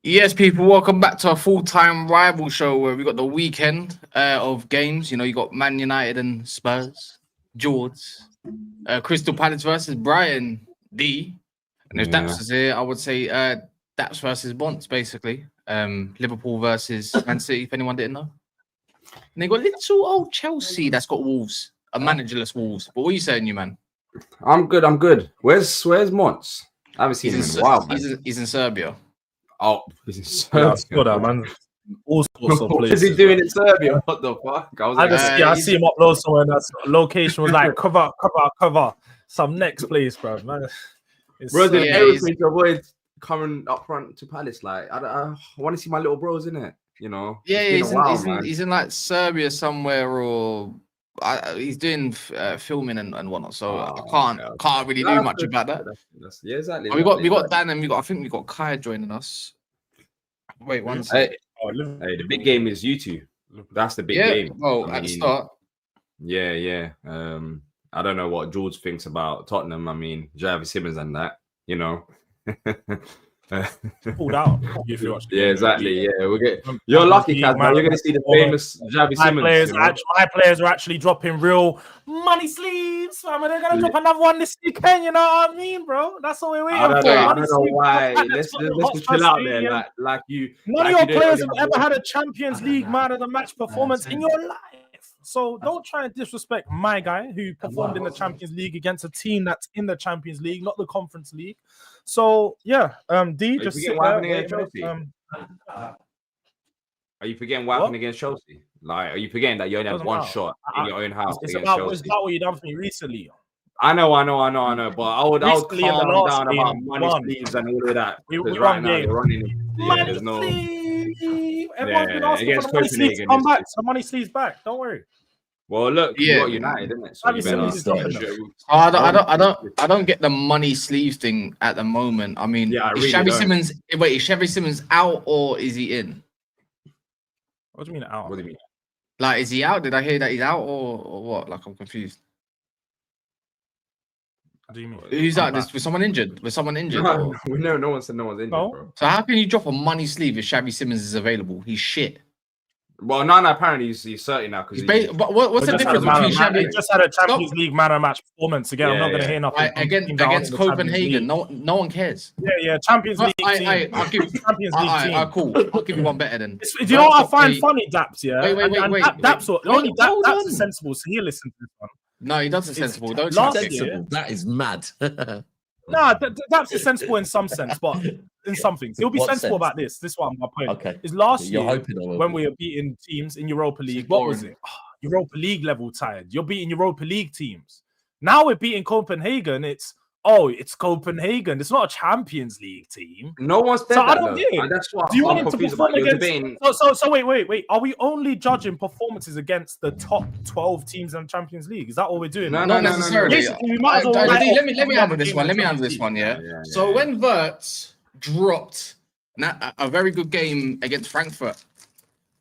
Yes, people, welcome back to a full-time rival show where we got the weekend of games. You know, you got Man United and Spurs, George, Crystal Palace versus Brighton, D. And if Daps is here, I would say Daps versus Bonts, basically. Liverpool versus Man City, if anyone didn't know. And they got little old Chelsea that's got Wolves, a managerless Wolves. But what are you saying, you man? I'm good. Where's Monts? I haven't seen him in a while, man. He's in Serbia. Oh, he's in Serbia. Yeah, I saw that, man. All sorts of What places. is he doing in Serbia? What the fuck? I see him upload somewhere. And that location was like cover. Some next place, bro. Man, bro, did everything to avoid coming up front to Palace. Like, I want to see my little bros in it. You know? Yeah, he's in like Serbia somewhere, or he's doing filming and whatnot. So I can't really do much about that. Yeah, exactly. We got Dan and I think we got Kai joining us. Wait, one second. Hey, the big game is you two. That's the big game. Oh, at the start. Yeah. I don't know what George thinks about Tottenham. I mean, Javi Simmons and that, you know. Pulled out. Yeah, exactly. Yeah, you're lucky, Kaz, man. You're gonna see the famous Javi Simmons. My players are actually dropping real money sleeves. I mean, they're gonna drop another one this weekend. You know what I mean, bro? That's what we're waiting for. I don't know why. Let's just chill out there. Like you. None of your players have ever had a Champions League man of the match performance in your life. So don't try and disrespect my guy who performed in the Champions League against a team that's in the Champions League, not the Conference League. So yeah, D, just sit there. Are you forgetting what happened against Chelsea? Like, are you forgetting that you only had one shot in your own house against Chelsea? It's about what you done for me recently. I know. But I would calm down about money sleeves and all of that. We run game. There's no. Everyone's been asking for the money sleeves to come back. So money sleeves back. Don't worry. Well, look, you got United, isn't it? So I don't get the money sleeves thing at the moment. I mean, is Xavi Simmons out or is he in? What do you mean out? What do you mean? Like, is he out? Did I hear that he's out or what? Like, I'm confused. What do you mean? Who's out? Was someone injured? No one said no one's injured, bro. So how can you drop a money sleeve if Xavi Simmons is available? He's shit. Well, no, apparently he's 30 now. Because but what's the difference between Xavi? He just had a Champions League man of match performance again. I'm not going to hear nothing against Copenhagen. No one cares. Yeah, Champions League team. I'll give Champions League team. Cool. I'll give you one better than. Do you know what I find funny, Daps? Yeah. Wait. Daps is sensible, so he listen to this one. No, he doesn't sensible. Don't sensible. That is mad. Nah, Daps is sensible in some sense, but in some things he'll be sensible about this. This is what my point. Okay. Is last year when we were beating teams in Europa League, what was it? Europa League level tired. You're beating Europa League teams. Now we're beating Copenhagen. It's Copenhagen. It's not a Champions League team. No one's said that. I don't get it. That's what. Do you want him to perform against? So wait. Are we only judging performances against the top 12 teams in the Champions League? Is that what we're doing? No, not necessarily. We might as well. Let me handle this one. Yeah. So when Wirtz dropped a very good game against Frankfurt,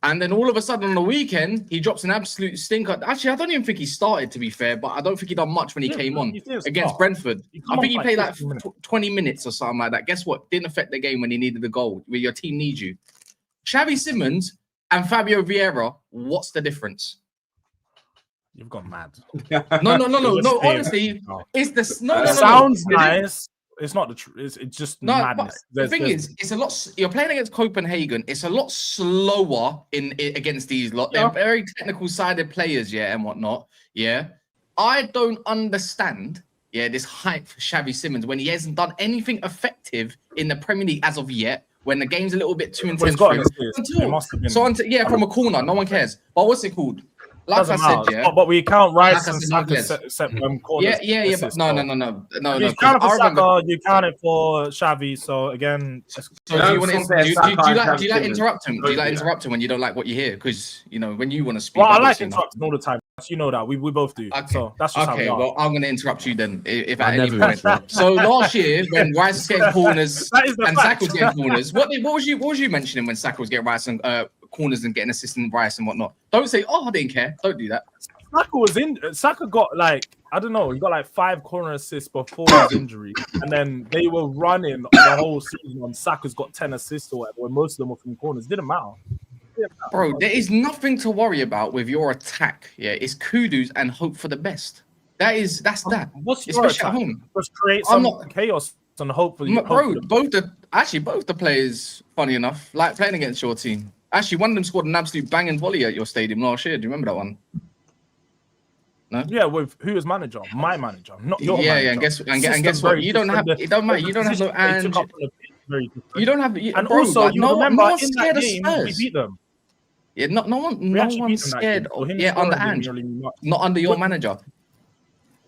and then all of a sudden on the weekend, he drops an absolute stinker. Actually, I don't even think he started, to be fair, but I don't think he done much when he came on against Brentford. I think he played like 20 minutes or something like that. Guess what? Didn't affect the game when he needed the goal, where your team needs you. Xavi Simmons and Fabio Vieira, what's the difference? You've gone mad. No. Honestly, it's the no. Sounds nice. It's not the truth. It's just madness. The thing is, it's a lot. You're playing against Copenhagen. It's a lot slower against these lot. They're very technical sided players, and whatnot. Yeah, I don't understand. This hype for Xavi Simmons when he hasn't done anything effective in the Premier League as of yet. When the game's a little bit too intense. From a corner, no one cares. But what's it called? Like I said, but we count Rice and Saka corners. Yeah, but no. You counted for Saka, you counted for Xavi. So again, do you like interrupt him? Do you like interrupt him when you don't like what you hear? Because when you want to speak. Well, I like interrupting all the time. You know that we both do. Okay. So that's just okay. Well, I'm going to interrupt you then. If at any point. So last year when Rice was getting corners and Saka was getting corners, what was you mentioning when Saka was getting Rice and corners and getting assistant Rice and whatnot? Don't say, I didn't care. Don't do that. Saka got like I don't know. He got like 5 corner assists before his injury, and then they were running the whole season on Saka's got 10 assists or whatever. When most of them were from corners, didn't matter. Bro, there is nothing to worry about with your attack. Yeah, it's kudos and hope for the best. That's that. What's your especially attack? at home. Just create some chaos and hopefully. Bro, both the players, funny enough, like playing against your team. Actually, one of them scored an absolute banging volley at your stadium last year. Do you remember that one? No? Yeah, with who is manager? My manager, not your manager. Yeah, and guess what? You don't have it. Don't matter. You don't have no and you don't have. And bro, also, like, you no remember one's in scared that of game Spurs. we beat them. Yeah, no one's scared. Yeah, under Ange, not under your manager.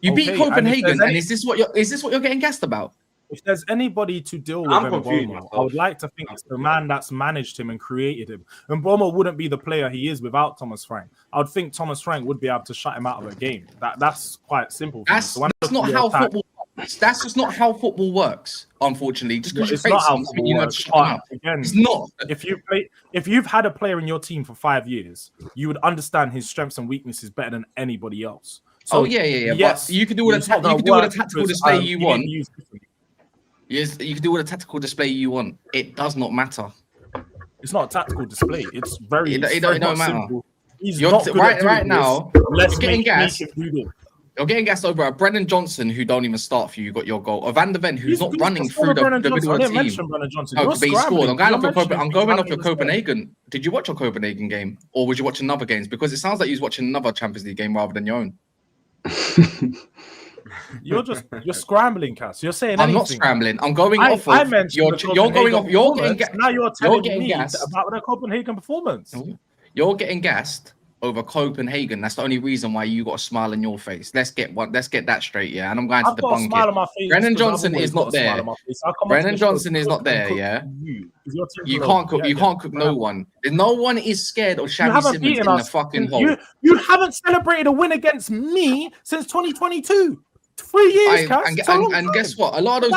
You beat Copenhagen, and is this what you're getting gassed about? If there's anybody to deal with Mboma, I would like to think it's the man that's managed him and created him. Mboma wouldn't be the player he is without Thomas Frank. I would think Thomas Frank would be able to shut him out of a game. That's quite simple. That's not how football works. That's just not how football works, unfortunately. Just because it's not how football works. Again, it's not. If you've had a player in your team for 5 years, you would understand his strengths and weaknesses better than anybody else. So, yeah. Yes, but you can do all the tactical display you want. Yes, you can do all the tactical display you want. It does not matter. It's not a tactical display. It's very. It don't matter. Simple. He's you're not good right now. Let's you're getting gassed. You're getting gassed over a Brennan Johnson who don't even start for you. Got your goal. A Van der Ven who's not running through the middle of the team. Oh, but he scored. I'm going off your Copenhagen. Did you watch your Copenhagen game, or would you watch another games? Because it sounds like you was watching another Champions League game rather than your own. You're scrambling, Cass. You're saying I'm not scrambling. I'm going off. I mentioned you're going off. You're getting gassed about the Copenhagen performance. You're getting gassed over Copenhagen. That's the only reason why you got a smile on your face. Let's get that straight, yeah. And I'm going to debunk it. Brennan Johnson is not there. Brennan Johnson is not there, yeah. You can't cook no one. No one is scared of Xavi Simons in the fucking hole. You haven't celebrated a win against me since 2022. 3 years, and guess what? A lot of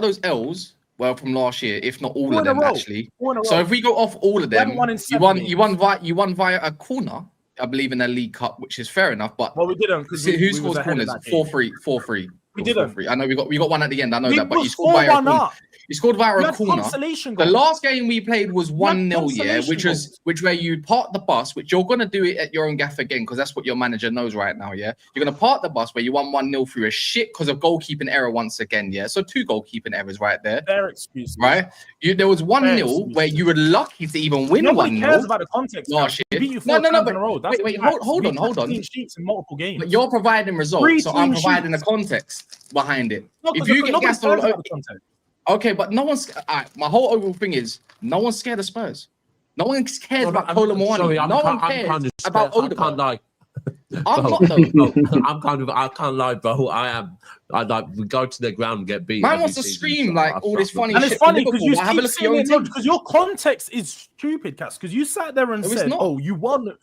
those L's were from last year, if not all of them, actually. So if we go off all of them, you won via a corner, I believe, in the League Cup, which is fair enough. But we didn't. Who scores corners? 4-3. We didn't. I know we got one at the end. I know that, but you scored via a corner. You scored via a corner. The last game we played was 1-0, yeah, which where you park the bus, which you're gonna do it at your own gaff again, because that's what your manager knows right now, yeah. You're gonna park the bus where you won 1-0 through a shit because of goalkeeping error once again, yeah. So 2 goalkeeping errors right there. Fair excuse, right? There was 1-0 where you were lucky to even win 1-0. Nobody cares about the context last year. No, but wait, hold on. Sheets in multiple games. But you're providing results, so I'm providing the context behind it. If you get gassed all over. Okay, but no one's. My whole overall thing is no one's scared of Spurs. No one cares about Kolo Muani. No one cares about Odegaard. I can't lie. I'm not though. I can't lie, bro. I like we go to the ground and get beat. Man wants to scream like all this funny shit. And it's funny because you keep saying it because your context is stupid, Cass. Because you sat there and said, "Oh, you won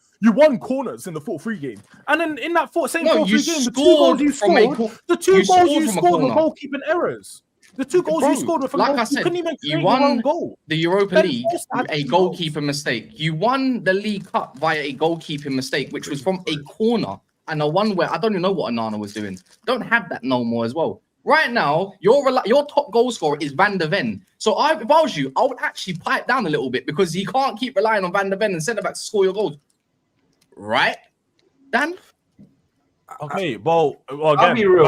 corners in the 4-3 game," and then in that 4-3 game, the 2 goals you scored were goalkeeping errors. The 2 goals you scored were from like I said, you won the Europa League with a goalkeeper mistake. You won the League Cup via a goalkeeping mistake, which was from a corner and a one where I don't even know what Onana was doing. Don't have that no more as well. Right now, your top goal scorer is Van der Ven. So if I was you, I would actually pipe down a little bit because you can't keep relying on Van der Ven and centre back to score your goals. Right, Dan? Okay, well again, I'll be real.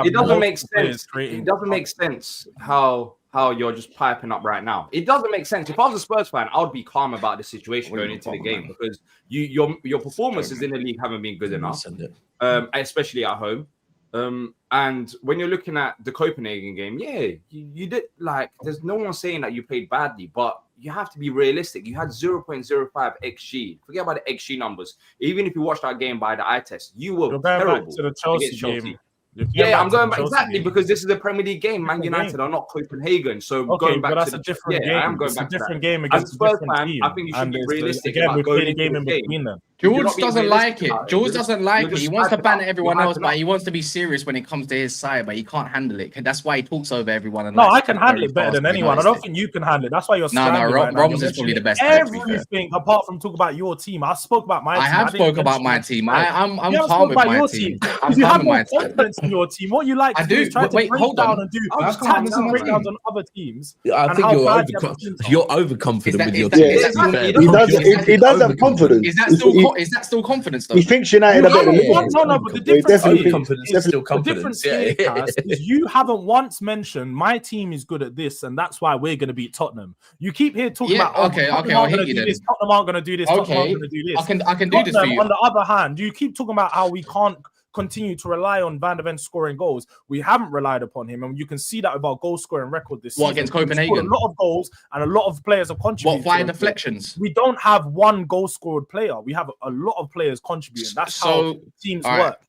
It doesn't make sense. It doesn't make sense how you're just piping up right now. It doesn't make sense. If I was a Spurs fan, I would be calm about the situation going into the game because your performances in the league haven't been good enough, especially at home. And when you're looking at the Copenhagen game, you did like. There's no one saying that you played badly, but you have to be realistic. You had 0.05 XG. Forget about the XG numbers. Even if you watched that game by the eye test, you were terrible back to the Chelsea game. Yeah, I'm going back exactly because this is a Premier League game. Man United are not Copenhagen, so going back that's to a different game. I am going back to a different that. game against a different team. I think you should be realistic again, about we going played a into game the in game. between them. George doesn't like it. George doesn't like it. He wants to ban everyone else, but he wants to be serious when it comes to his side, but he can't handle it. That's why he talks over everyone. No, I can handle it better than anyone. I don't think you can handle it. That's why you're Roms is probably the best. Everything apart from talking about your team. I spoke about my team. I have spoke about my team. I'm calm with my team. I'm calm with my team. Confidence in your team. What you like to do is try to break down and do tactical breakdowns on other teams. I think you're overconfident with your team. He does have confidence. Is that still confidence though? He thinks United are better than Liverpool. No, but the difference is you haven't once mentioned my team is good at this, and that's why we're going to beat Tottenham. You keep here talking about Tottenham aren't going to do this. Tottenham aren't going to do this. Tottenham aren't going to do this. I can do this for you. On the other hand, you keep talking about how we can't continue to rely on Van der Ven scoring goals. We haven't relied upon him, and you can see that with our goal scoring record this season. Against Copenhagen? A lot of goals, and a lot of players have contributed. Via deflections? We don't have one goal scored player. We have a lot of players contributing. That's how teams work.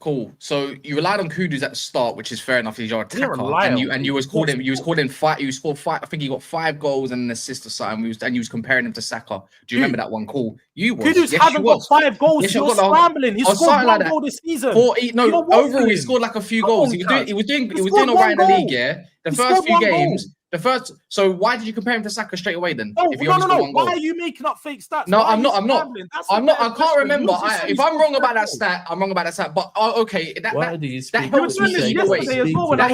Cool. So you relied on Kudus at the start, which is fair enough. He's your attacker, and you was called him. You was called in five. You scored five. I think he got 5 goals and an assist or something. And you was comparing him to Saka. Do you remember that one? Cool. Kudus hasn't got 5 goals. Yes, you're scrambling. He scored 1 goal this season. Overall, he scored like a few goals. He was doing all right in the league. Yeah, the first few games. So why did you compare him to Saka straight away then? No. Why are you making up fake stats? No, I'm not. I can't remember. If I'm wrong about that stat, I'm wrong about that stat. But okay, that helps me either way. That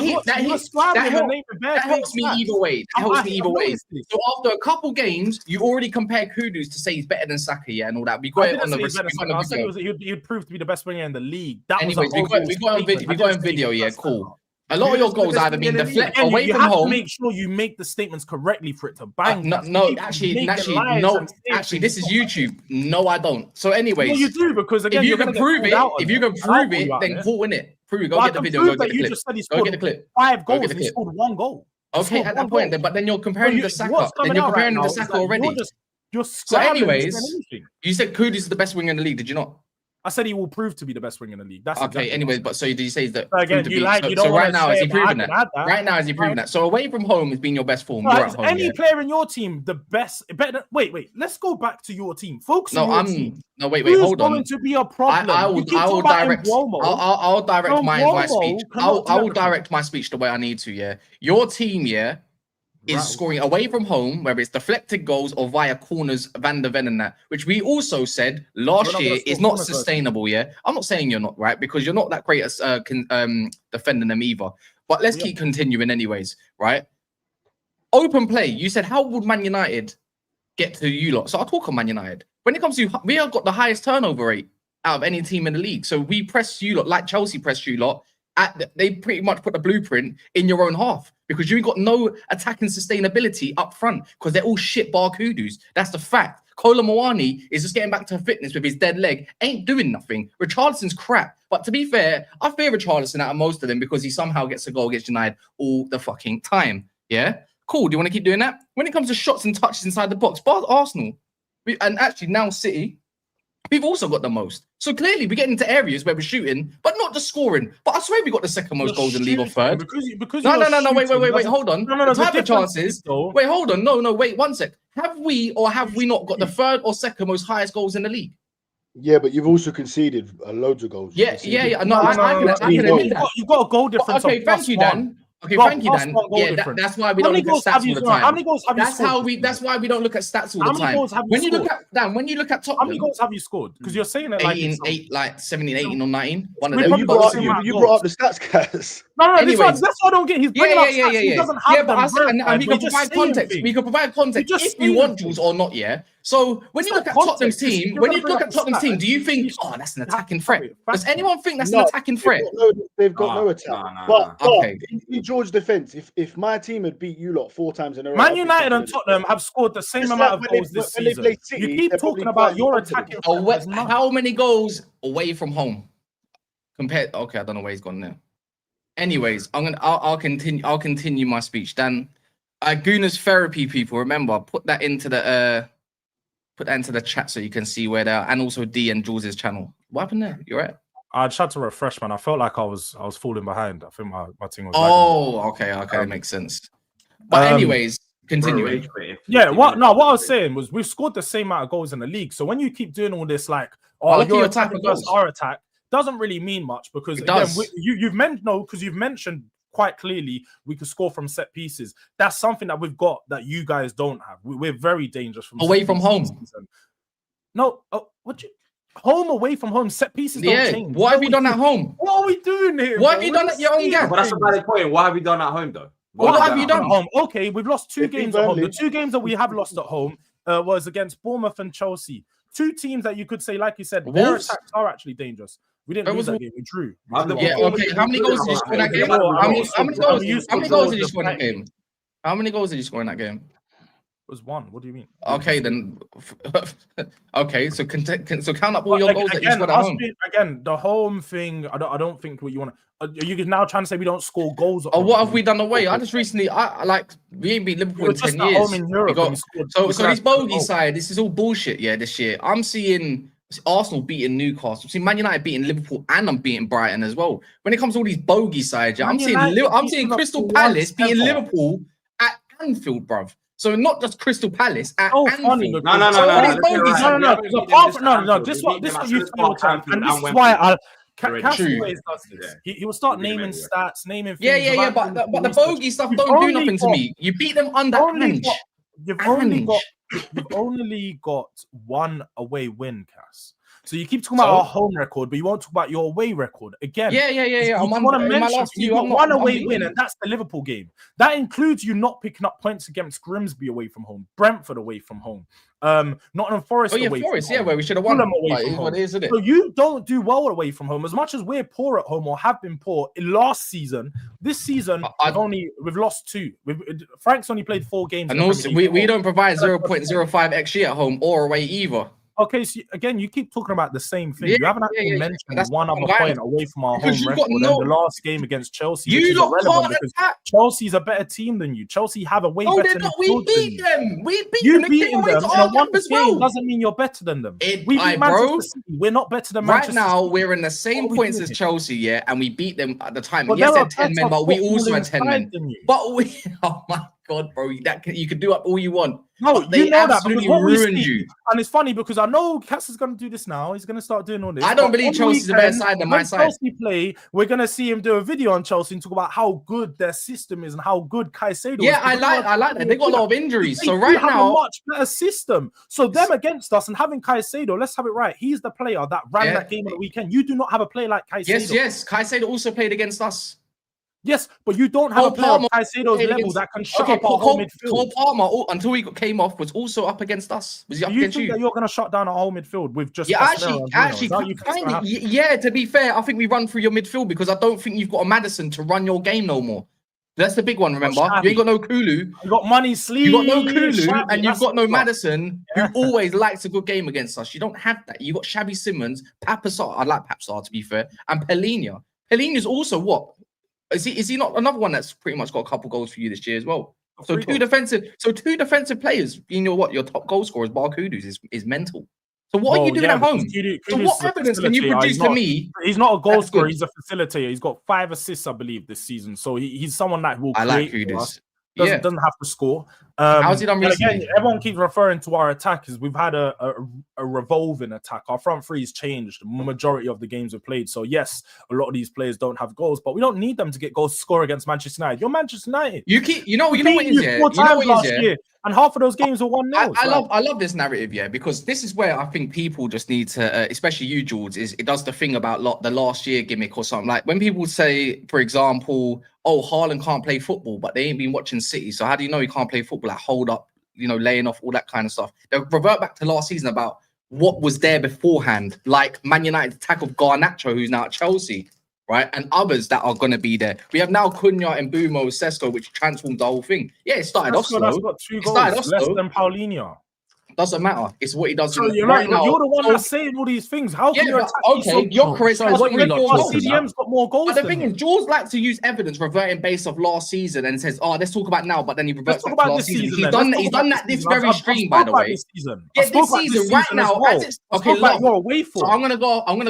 helps me either way. So after a couple games, you already compared Kudus to say he's better than Saka, yeah, and all that. We got it on the video. I said he'd prove to be the best winger in the league. Anyways, we got on video. Yeah, cool. A lot of your goals either been deflected away from home. You have to make sure you make the statements correctly for it to bang. Actually, this is YouTube. No, I don't. So, anyways, you do because again, if you can prove it, then cool, innit? Prove it. Go get the video. Go get the clip. 5 goals and he scored 1 goal. Okay, at that point, but then you're comparing him to Saka. Then you're comparing him to Saka already. So, anyways, you said Kudus is the best winger in the league. Did you not? I said he will prove to be the best winger in the league. That's okay. Exactly Anyways, but so did you say that? Again, so right now, is he proving that? Right now, is he proving that? So away from home has been your best form. Is any player in your team the best? Better. Wait. Let's go back to your team. Focus on your team. No, wait. Hold on. Going to be a problem. I will direct. I'll direct my speech. I will direct my speech the way I need to. Yeah, your team. Yeah. Is scoring away from home, whether it's deflected goals or via corners, Van der Ven and that, which we also said last year is not sustainable. Yeah, I'm not saying you're not right because you're not that great at defending them either. But let's keep continuing, anyways. Right? Open play. You said how would Man United get to you lot? So I'll talk on Man United. When it comes to we have got the highest turnover rate out of any team in the league. So we press you lot like Chelsea pressed you lot. They pretty much put the blueprint in your own half because you got no attacking sustainability up front because they're all shit bar Kudus. That's the fact. Kola Moani is just getting back to fitness with his dead leg. Ain't doing nothing. Richarlison's crap. But to be fair, I fear Richarlison out of most of them because he somehow gets a goal against United all the fucking time. Yeah? Cool. Do you want to keep doing that? When it comes to shots and touches inside the box, bar Arsenal, and actually now City, we've also got the most. So clearly we get into areas where we're shooting, but not just scoring. But I swear we got the second most goals and leave off third. No, wait, hold on. No, the type of chances. Wait, hold on. No, wait, 1 sec. Have we or have we not got the third or second most highest goals in the league? Yeah, but you've also conceded loads of goals. Yeah. No, I can admit that. You've got a goal difference. Okay, thank you, Dan. Okay, thank you, Dan. Yeah, that's why we don't look at stats all the time. How many goals have you scored? That's why we don't look at stats all the time. When you look at Dan, when you look at Tottenham, how many goals have you scored? Because you're saying it like 17, 18, or 19. One of them. You brought up the stats, guys. No, that's what I don't get. He's bringing up stats. He doesn't have them. And we can provide context. We can provide context if you want, Jules, or not. Yeah. So when you look at Tottenham's team, do you think, oh, that's an attacking threat? Does anyone think that's an attacking threat? They've got no attack. But in George's defense, if my team had beat you lot 4 times in a row, Man United and Tottenham have scored the same amount of goals this season. You keep talking about your attacking. How many goals away from home compared? Okay, I don't know where he's gone now. Anyways, I'll continue my speech. Dan, Guna's therapy people, remember, put that into the chat so you can see where they are, and also D and Jules' channel. What happened there? You right? I tried to refresh, man. I felt like I was falling behind. I think my team was. Okay, that makes sense. But anyways, continuing. Yeah, what I was saying was we've scored the same amount of goals in the league. So when you keep doing all this, like, your attack versus our attack, doesn't really mean much because again, you've mentioned quite clearly we could score from set pieces. That's something that we've got that you guys don't have. We're very dangerous from away from home. No, home away from home, set pieces don't change. What have you done at home? What are we doing here? What have you done at your own game? But that's a valid point. What have you done at home, though? What have you done at home? Okay, we've lost 2 games at home. The 2 games that we have lost at home was against Bournemouth and Chelsea. 2 teams that you could say, like you said, their attacks are actually dangerous. We didn't lose that game. We drew. Yeah, okay. How many goals did you score in that game? How many goals did you score in that game? How many goals did you score in that game? It was 1. What do you mean? Okay, then. Okay, so count up all your goals that you scored at home. Again, the home thing. I don't think what you want to. Are you now trying to say we don't score goals? What have we done away? I just recently, we ain't beat Liverpool in 10 years. In Europe, so this bogey side, this is all bullshit. Yeah, this year I'm seeing Arsenal beating Newcastle. I'm seeing Man United beating Liverpool, and I'm beating Brighton as well. When it comes to all these bogey sides, I'm seeing Crystal Palace beating Liverpool at Anfield, bruv. So not just Crystal Palace at Anfield. No. This is what you told him, and this is why Cassie always does this. He will start naming stats, naming things. Yeah. But the bogey stuff don't do nothing to me. You beat them under Ange. You've only got 1 away win, Cass. So you keep talking about our home record, but you won't talk about your away record again. Yeah. You want to mention you got 1 away win, and that's the Liverpool game. That includes you not picking up points against Grimsby away from home, Brentford away from home, Nottingham Forest away from home. Where we should have won. What is it? So you don't do well away from home. As much as we're poor at home or have been poor in last season, this season we've lost 2. Frank's only played 4 games. And also, we don't provide 0.05 XG at home or away either. Okay, so again, you keep talking about the same thing. You haven't actually mentioned one other point away from our home record in the last game against Chelsea. You lot can't attack. Chelsea's a better team than you. Chelsea have a way better team. We beat them. You beating them in a one game doesn't mean you're better than them. We beat Manchester City. We're not better than Manchester City. Right now, we're in the same points as Chelsea, yeah, and we beat them at the time. Yes, they're 10 men, but we also had 10 men. But we, oh my God, bro, you can do up all you want. No, they absolutely ruined you. And it's funny because I know Katz is going to do this now. He's going to start doing all this. I don't believe Chelsea's a better side than my side. When Chelsea play, we're going to see him do a video on Chelsea and talk about how good their system is and how good Caicedo is. Yeah, I like that. They got a lot of injuries. So right now, a much better system. So them against us and having Caicedo, let's have it right. He's the player that ran that game on the weekend. You do not have a player like Caicedo. Yes. Caicedo also played against us. Yes, but you don't have a player of Caicedo's level that can shut up our home midfield. Cole Palmer, until he came off, was also up against us. Was he up against you? You think that you're going to shut down our whole midfield with just... To be fair, I think we run through your midfield because I don't think you've got a Maddison to run your game no more. That's the big one, remember? You ain't got no Kulu. You got money sleeve. You got no Kulu, and you've got no Maddison, who always likes a good game against us. You don't have that. You got Shabby Simmons, Papasar. I like Papasar, to be fair, and Pellegrini. Pellegrini's also what? Is he not another one that's pretty much got a couple goals for you this year as well? So two defensive players being your top goal scorers, bar Kudus, is mental. So what are you doing at home? So what evidence can you produce to me? He's not a goal scorer. He's a facilitator. He's got 5 assists, I believe, this season. So he's someone that will. I like Kudus. Doesn't have to score. How's he done recently? Again, everyone keeps referring to our attack as we've had a revolving attack. Our front three's changed the majority of the games we've played. So yes, a lot of these players don't have goals, but we don't need them to get goals to score against Manchester United. You're Manchester United. You know what it is, yeah. You know what it is, yeah. And half of those games were 1-0. I love this narrative, yeah, because this is where I think people just need to, especially you, George, is it does the thing about the last year gimmick or something. Like when people say, for example, oh, Haaland can't play football, but they ain't been watching City. So how do you know he can't play football? Like hold up, laying off all that kind of stuff. They'll revert back to last season about what was there beforehand, like Man United's attack of Garnacho, who's now at Chelsea, right? And others that are going to be there. We have now Cunha and Mbumo, Sesko, which transformed the whole thing. Yeah, it started off slow. That's got 2 goals, less than Paulinho. Doesn't matter. It's what he does. So you're the one that's saying all these things. How can you attack? Okay, you're correct. CDM's got more goals. But the thing is, Jules likes to use evidence reverting based off last season and says, "Oh, let's talk about now." But then he reverts back to last season. He's done that this very stream, by the way. This season right now. Okay, so I'm gonna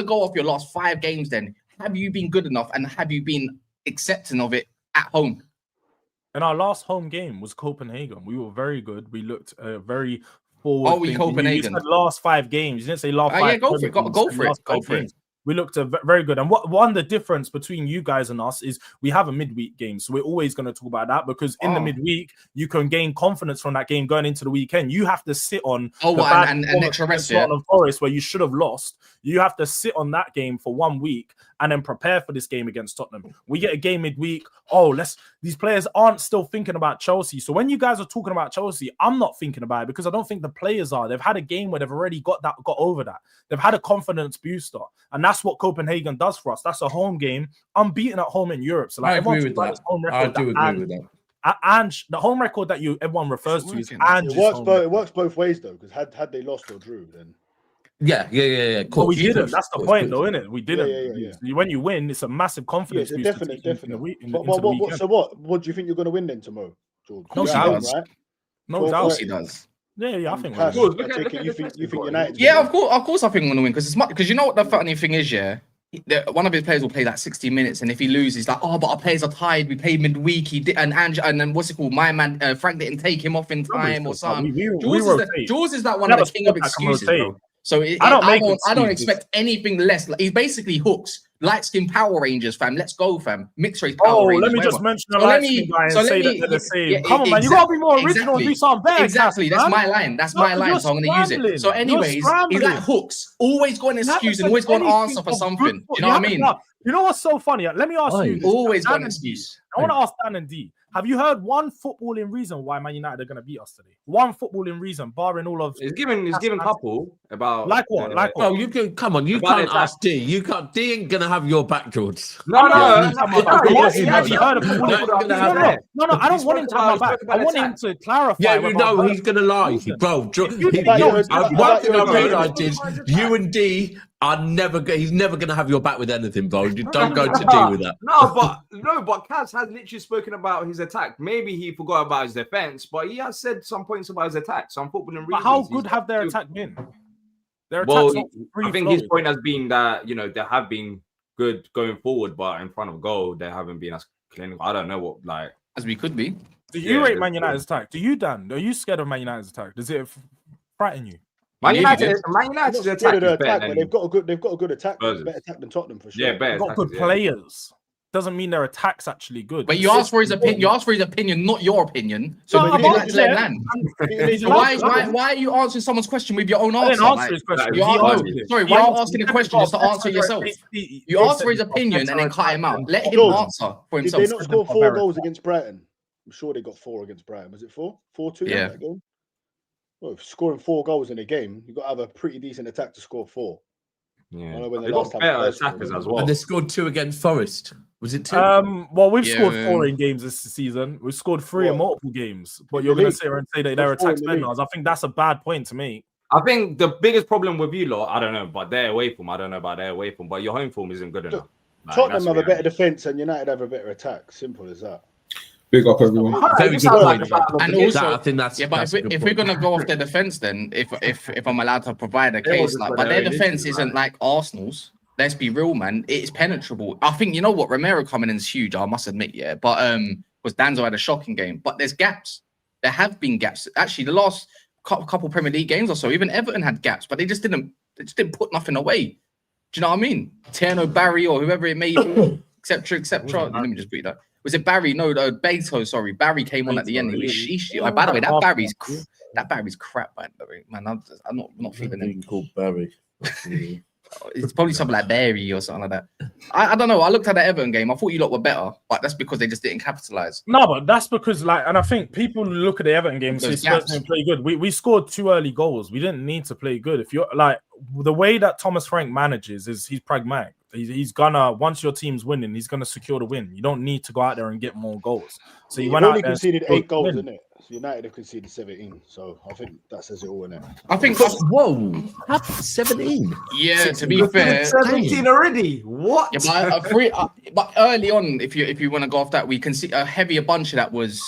go off your last 5 games. Then have you been good enough, and have you been accepting of it at home? And our last home game was Copenhagen. We were very good. We looked very forward. Oh, we Copenhagen. You said last 5 games. You didn't say last 5. Yeah, go for it. Go for it. We looked very good. And one of the difference between you guys and us is we have a midweek game. So we're always going to talk about that because in the midweek, you can gain confidence from that game going into the weekend. You have to sit on and extra rest, Forest where you should have lost. You have to sit on that game for 1 week and then prepare for this game against Tottenham. We get a game midweek. These players aren't still thinking about Chelsea. So when you guys are talking about Chelsea, I'm not thinking about it because I don't think the players are. They've had a game where they've already got over that. They've had a confidence booster. And that's what Copenhagen does for us. That's a home game. Unbeaten at home in Europe. So I agree with that. I do agree with that. And the home record that everyone refers to is it works both ways though, because had they lost or drew, then cool. But we didn't. That's the point, though, isn't it? We didn't. Yeah. When you win, it's a massive confidence boost. Definitely. So what do you think you're going to win then tomorrow, George? No doubt. No doubt he does. Yeah, I think. You think United? Yeah, of course. I think we're going to win because you know what the funny thing is, yeah. One of his players will play like 60 minutes, and if he loses, like, but our players are tired. We played midweek. He did, and then what's it called? My man Frank didn't take him off in time or something. Jules is that one of the king of excuses, bro. So I don't expect anything less. He's basically hooks. Light skin Power Rangers, fam. Let's go, fam. Mixed race Power Rangers. Let me just mention the light skin guy and say that they're the same. Come on, man. You gotta be more original and do something better. Exactly. That's my line. So I'm gonna use it. So, anyways, he's like hooks. Always got an excuse and always got an answer for something. You know what I mean? You know what's so funny? Let me ask you. Always got an excuse. I want to ask Dan and D. Have you heard one footballing reason why Man United are going to beat us today? One footballing reason, barring all of. He's given couple about. Like what? Oh, you can come on. You can't ask D. You can't. D ain't gonna have your back, George. No. Have you heard of footballing? No. I don't want him to have my back. I want him to clarify. Yeah, we know he's gonna lie, bro. One thing I realised is you and D are never. He's never gonna have your back with anything, bro. You don't go to D with that. But Kaz has literally spoken about his attack. Maybe he forgot about his defense, but he has said some points about his attack. Some footballing reasons. But how good have their attack been? I think his point has been that they have been good going forward, but in front of goal they haven't been as clinical. I don't know what as we could be. Do you rate Man United's attack? Do you, Dan? Are you scared of Man United's attack? Does it frighten you? Man United's attack is better. They've got a good attack. Better attack than Tottenham for sure. Yeah, better. They've got good players. Doesn't mean their attack's actually good. But you asked for his opinion. You asked for his opinion, not your opinion. So let land. Why are you answering someone's question with your own answer? I didn't answer his question. Sorry, why are you asking a question just to answer yourself? You asked for his opinion and then cut him out. Let him answer for himself. Did they not score 4 goals against Brighton? I'm sure they got 4 against Brighton. Was it 4? 4-2? Yeah. Well, scoring 4 goals in a game, you've got to have a pretty decent attack to score 4. Yeah, they got better attackers as well. And they scored 2 against Forest. Was it 2? Well, we've scored 4 in games this season. We've scored 3 in multiple games. But you're going to sit here and say that their attack's better than us. I think that's a bad point to make. I think the biggest problem with you lot, I don't know, but their away form. I don't know about their away form, but your home form isn't good enough. Tottenham have a better defense and United have a better attack. Simple as that. Big up everyone. Very good point. And also, I think that's. Yeah, but if we're gonna go off their defense, then if I'm allowed to provide a case, but their defense isn't like Arsenal's. Let's be real, man. It's penetrable. I think you know what Romero coming in is huge. I must admit, yeah. But because Danzo had a shocking game, but there's gaps. There have been gaps. Actually, the last couple Premier League games or so, even Everton had gaps, but they just didn't put nothing away. Do you know what I mean? Tierno, Barry, or whoever it may be, etc. Let me just read that. Was it Barry? No, Beto. Sorry, Barry came on at the end. By the way, that Barry's crap, by the way, man. I'm not feeling it. Called Barry. It's probably something like Barry or something like that. I don't know. I looked at the Everton game. I thought you lot were better, but that's because they just didn't capitalize. No, but that's because and I think people look at the Everton game and say Spurs didn't play good. We scored 2 early goals. We didn't need to play good. If you're the way that Thomas Frank manages is he's pragmatic. He's gonna once your team's winning, he's gonna secure the win. You don't need to go out there and get more goals. So you went only out there conceded 8 goals, isn't it? United have conceded 17, so I think that says it all in it. I think. Whoa, 17. Yeah, to be fair, 17 already. What? Yeah, but early on, if you want to go off that, we can see a heavier bunch of that was.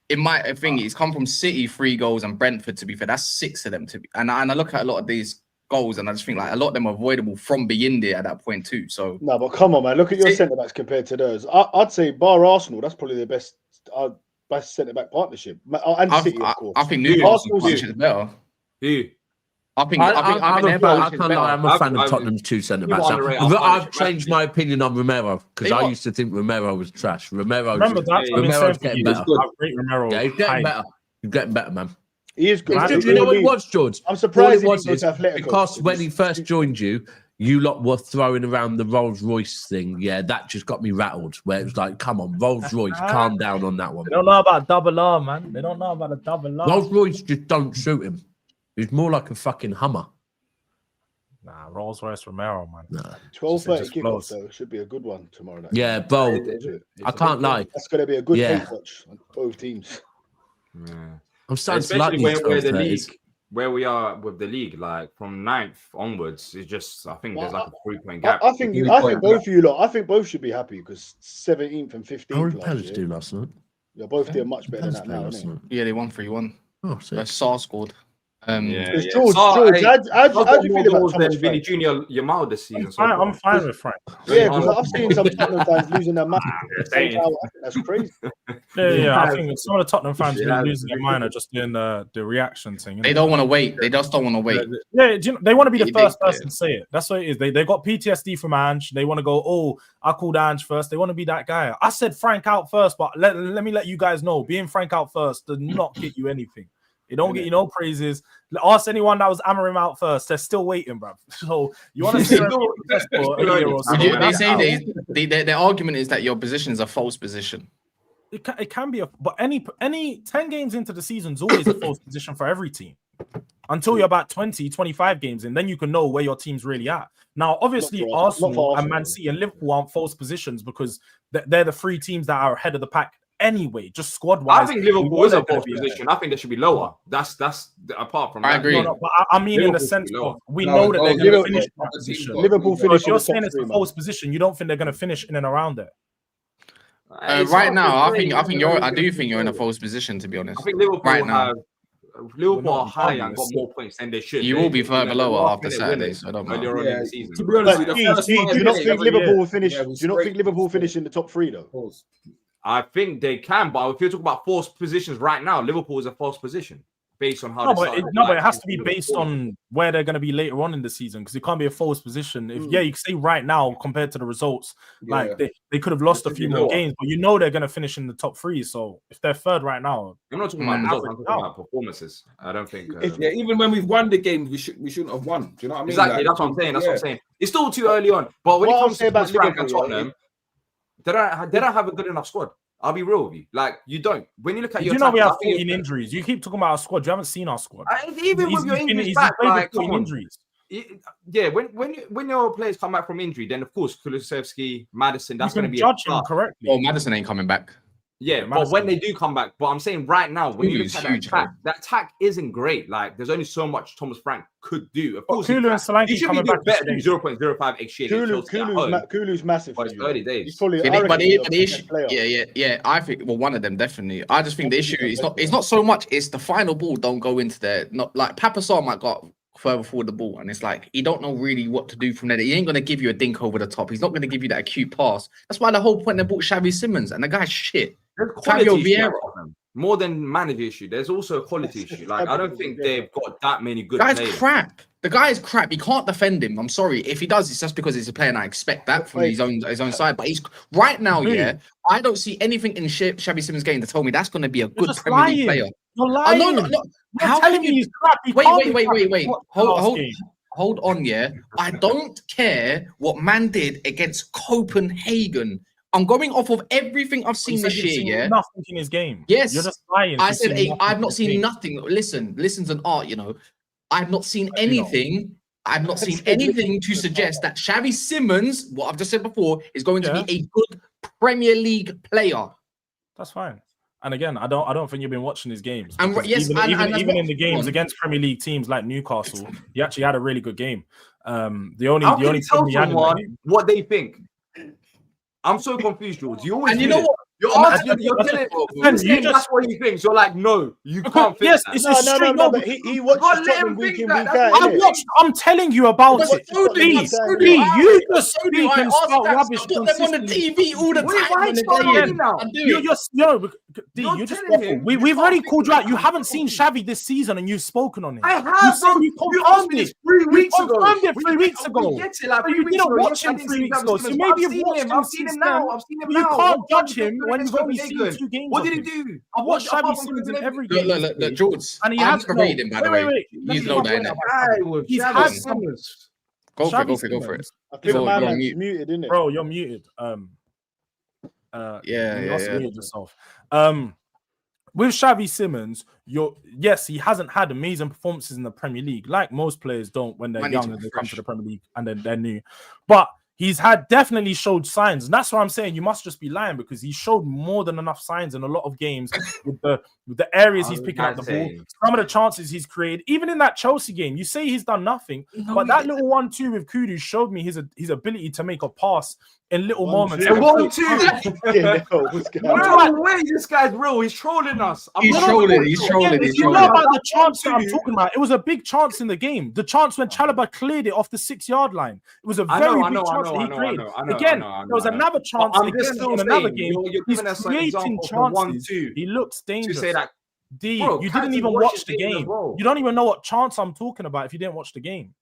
I think it's come from City 3 goals and Brentford. To be fair, that's 6 of them. And I look at a lot of these goals and I just think like a lot of them are avoidable from being there at that point too. So no, but come on, man, look at your centre backs compared to theirs. I'd say bar Arsenal, that's probably the best centre back partnership. And City, of course. I think Newcastle's is better. Who? I'm a fan of Tottenham's 2 centre backs. I've changed my opinion on Romero because I used to think Romero was trash. Romero's getting better. Yeah, he's getting better. He's getting better, man. He is good. You know what it was, George? I'm surprised he was Atletico. Because when he first joined you lot were throwing around the Rolls Royce thing. Yeah, that just got me rattled. Where it was like, come on, Rolls Royce, calm down on that one. They don't know about double R, man. They don't know about a double R. Rolls Royce just don't suit him. He's more like a fucking Hummer. Nah, Rolls Royce Romero, man. Nah. 12:30 kickoff, though. Should be a good one tomorrow night. Yeah, bro. I can't lie. That's going to be a good hate watch on both teams. Yeah. I'm starting to like these where we are with the league, like from 9th onwards, it's just I think there's like a 3-point gap. I think both of you lot. I think both should be happy because 17th and 15th. How did Palace do last night? They're both doing much better than that now, isn't it? Yeah, they won 3-1. Oh, so Saar scored. George, how do you feel about Thomas Vinny Junior Yamal this season? I'm fine with Frank. Yeah, because I've seen some Tottenham fans losing their mind. That's crazy. Yeah. I think some of the Tottenham fans losing their mind are just doing the reaction thing. They don't want to wait. They just don't want to wait. Yeah, they want to be the first person to say it. That's what it is. They got PTSD from Ange. They want to go, oh, I called Ange first. They want to be that guy. I said Frank out first, but let me let you guys know, being Frank out first does not get you anything. It don't get you no praises. Ask anyone that was Amorim out first. They're still waiting, bro. So you want to see they say their argument is that your position is a false position. It can be but any 10 games into the season is always a false position for every team. Until you're about 20, 25 games in, then you can know where your team's really at. Now, obviously, Arsenal and Man City and Liverpool aren't false positions because they're the 3 teams that are ahead of the pack. Anyway, just squad wise, I think Liverpool is a false position. I think they should be lower. That's apart from. I agree. No, but I mean in the sense of we know that they're going to finish in that position. Liverpool finish. If you're saying it's a false position, you don't think they're going to finish in and around it. Right now, I do think you're in a false position. To be honest, I think Liverpool are high and got more points than they should. You will be further lower after Saturday, so I don't know. In the season. To be honest, do you not think Liverpool will finish? Do you not think Liverpool will finish in the top 3 though? I think they can, but if you're talking about false positions right now, Liverpool is a false position based on how. But it has to be based on where they're going to be later on in the season because it can't be a false position. If you can say right now compared to the results, like they could have lost a few more games, but you know they're going to finish in the top 3. So if they're 3rd right now, I'm not talking about results. I'm talking about performances. I don't think. Even when we've won the games, we shouldn't have won. Do you know what I mean? Exactly. That's what I'm saying. That's what I'm saying. It's still too early on. But when it comes to Frank and Tottenham, they don't have a good enough squad. I'll be real with you. Like, you don't. When you look at your we have 14 injuries. You keep talking about our squad. You haven't seen our squad. Even with your injuries back, like, come on. Injuries. Yeah, when your players come back from injury, then of course Kulusevski, Maddison, that's going to be judge him correctly. Oh, Maddison ain't coming back. Yeah, but when they do come back, but I'm saying right now, when you look at that attack isn't great. Like, there's only so much Thomas Frank could do. Of course, Kulu and Solanke should be doing better than 0.05 XG. Kulu's massive. But it's early days. He's probably the issue, I think one of them definitely. I just think the issue is not so much. It's the final ball don't go into there. Not like Papa Sarr might got further forward the ball, and it's like he don't know really what to do from there. He ain't gonna give you a dink over the top. He's not gonna give you that acute pass. That's why the whole point they bought Xavi Simons, and the guy's shit. Fabio Vieira. More than manager issue, there's also a quality issue. Like, I don't think they've got that many good players. Crap. The guy is crap. You can't defend him. I'm sorry. If he does, it's just because he's a player, and I expect that from his own side. But he's right now, I don't see anything in Xavi Simons' game that told me that's going to be a good Premier League player. You're lying. Oh, no. How can you? Wait. Hold on, I don't care what man did against Copenhagen. I'm going off of everything I've seen this year, Nothing in his game. Yes. You're just lying. I said I've not seen nothing. Listen's an art, you know. I've not seen anything. I've not seen anything to suggest that Xavi Simons, what I've just said before, is going to be a good Premier League player. That's fine. And again, I don't think you've been watching his games. And yes, even in the games against Premier League teams like Newcastle, he actually had a really good game. The only tell someone what they think. I'm so confused, George. You always know what? You're saying that's what he thinks. You're like, no, you can't think yes, that. it's no. But he watches Tottenham week in, week out. I'm telling you about it. You just speak and start rubbish. Put them on the TV all the time. You just we've already called you out. You haven't seen Xavi this season, and you've spoken on it. I have. You confirmed it 3 weeks ago. You didn't watch him 3 weeks ago, so maybe you've watched him. I've seen him now. You can't judge him when you've only seen 2 games. What did he do? I watched Xavi Simmons in every game. Look, George. And he has to read him, by the way. He's know that. He's had Simmons. Go for it. I think the man is muted, isn't it? Bro, you're muted. Muted yourself. With Xavi Simmons, he hasn't had amazing performances in the Premier League, like most players don't when they're young and they come to the Premier League and then they're new. But he's definitely showed signs, and that's why I'm saying you must just be lying, because he showed more than enough signs in a lot of games with the areas he's picking up the ball, some of the chances he's created. Even in that Chelsea game, you say he's done nothing, but that little 1-2 with Kudu showed me his ability to make a pass in little moments. 1-2. No way, this guy's real. He's trolling us. He's trolling. You know about the chance that I'm talking about? It was a big chance in the game. The chance when Chalobah cleared it off the 6-yard line. It was a very big chance that he created. Again, there was another chance in another game. He's creating chances. He looks dangerous. To say that, you didn't even watch the game. You don't even know what chance I'm talking about if you didn't watch the game.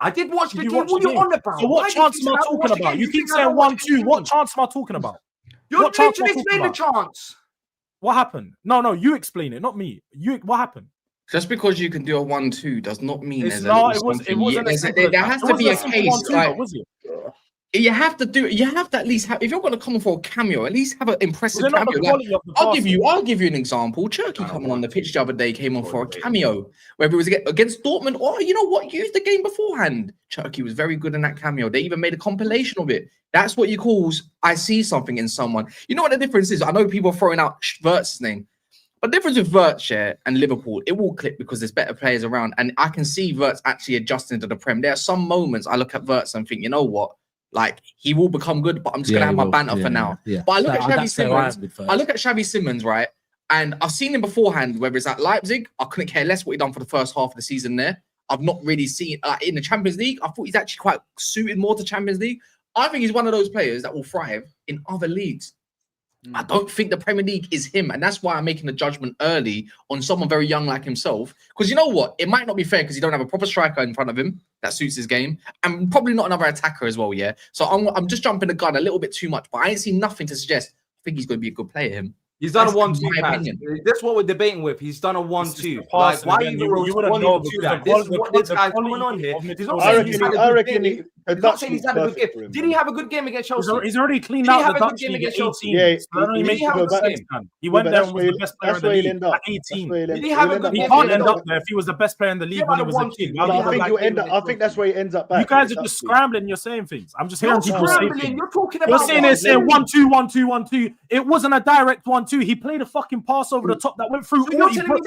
I did watch the game. What are you on about? So what chance am I talking about? You keep saying 1-2. What chance am I talking about? You're literally explaining the chance. What happened? No, you explain it, not me. What happened? Just because you can do a 1-2 does not mean it wasn't. There has to be a case. You have to at least have, if you're going to come for a cameo, at least have an impressive cameo. I'll give you an example. Cherky coming on the pitch the other day came on for a cameo, whether it was against Dortmund or, you know what, used the game beforehand. Cherky was very good in that cameo. They even made a compilation of it. That's what you call, I see something in someone. You know what the difference is? I know people are throwing out Wirtz's name. But the difference with Wirtz and Liverpool, it will click because there's better players around. And I can see Wirtz actually adjusting to the Prem. There are some moments I look at Wirtz and think, you know what? Like, he will become good, but I'm just going to have my banter for now. Yeah. But I look at Xavi Simmons, right? And I've seen him beforehand, whether it's at Leipzig, I couldn't care less what he done for the first half of the season there. I've not really seen, in the Champions League, I thought he's actually quite suited more to Champions League. I think he's one of those players that will thrive in other leagues. I don't think the Premier League is him. And that's why I'm making a judgment early on someone very young like himself. Because you know what? It might not be fair because you don't have a proper striker in front of him that suits his game. And probably not another attacker as well, yeah? So I'm just jumping the gun a little bit too much. But I ain't seen nothing to suggest I think he's going to be a good player, him. He's done a 1-2. That's what we're debating with. He's done a 1-2. Like, why you wouldn't know that? This is what this guy's going on here. He's not saying he's had a good game. He's not saying he's had a good game. Did he have a good game against Chelsea? He's already cleaned out the Dutch league at 18. He went there and was the best player in the league at 18. Did he have a good game? He can't end up there if he was the best player in the league when he was a kid. I think that's where he ends up back. You guys are just scrambling. You're saying things. I'm just hearing people say things. You're talking about. You're saying they're saying 1-2, 1-2, 1-2. It wasn't a direct 1-2. He played a fucking pass over the top that went through all. He played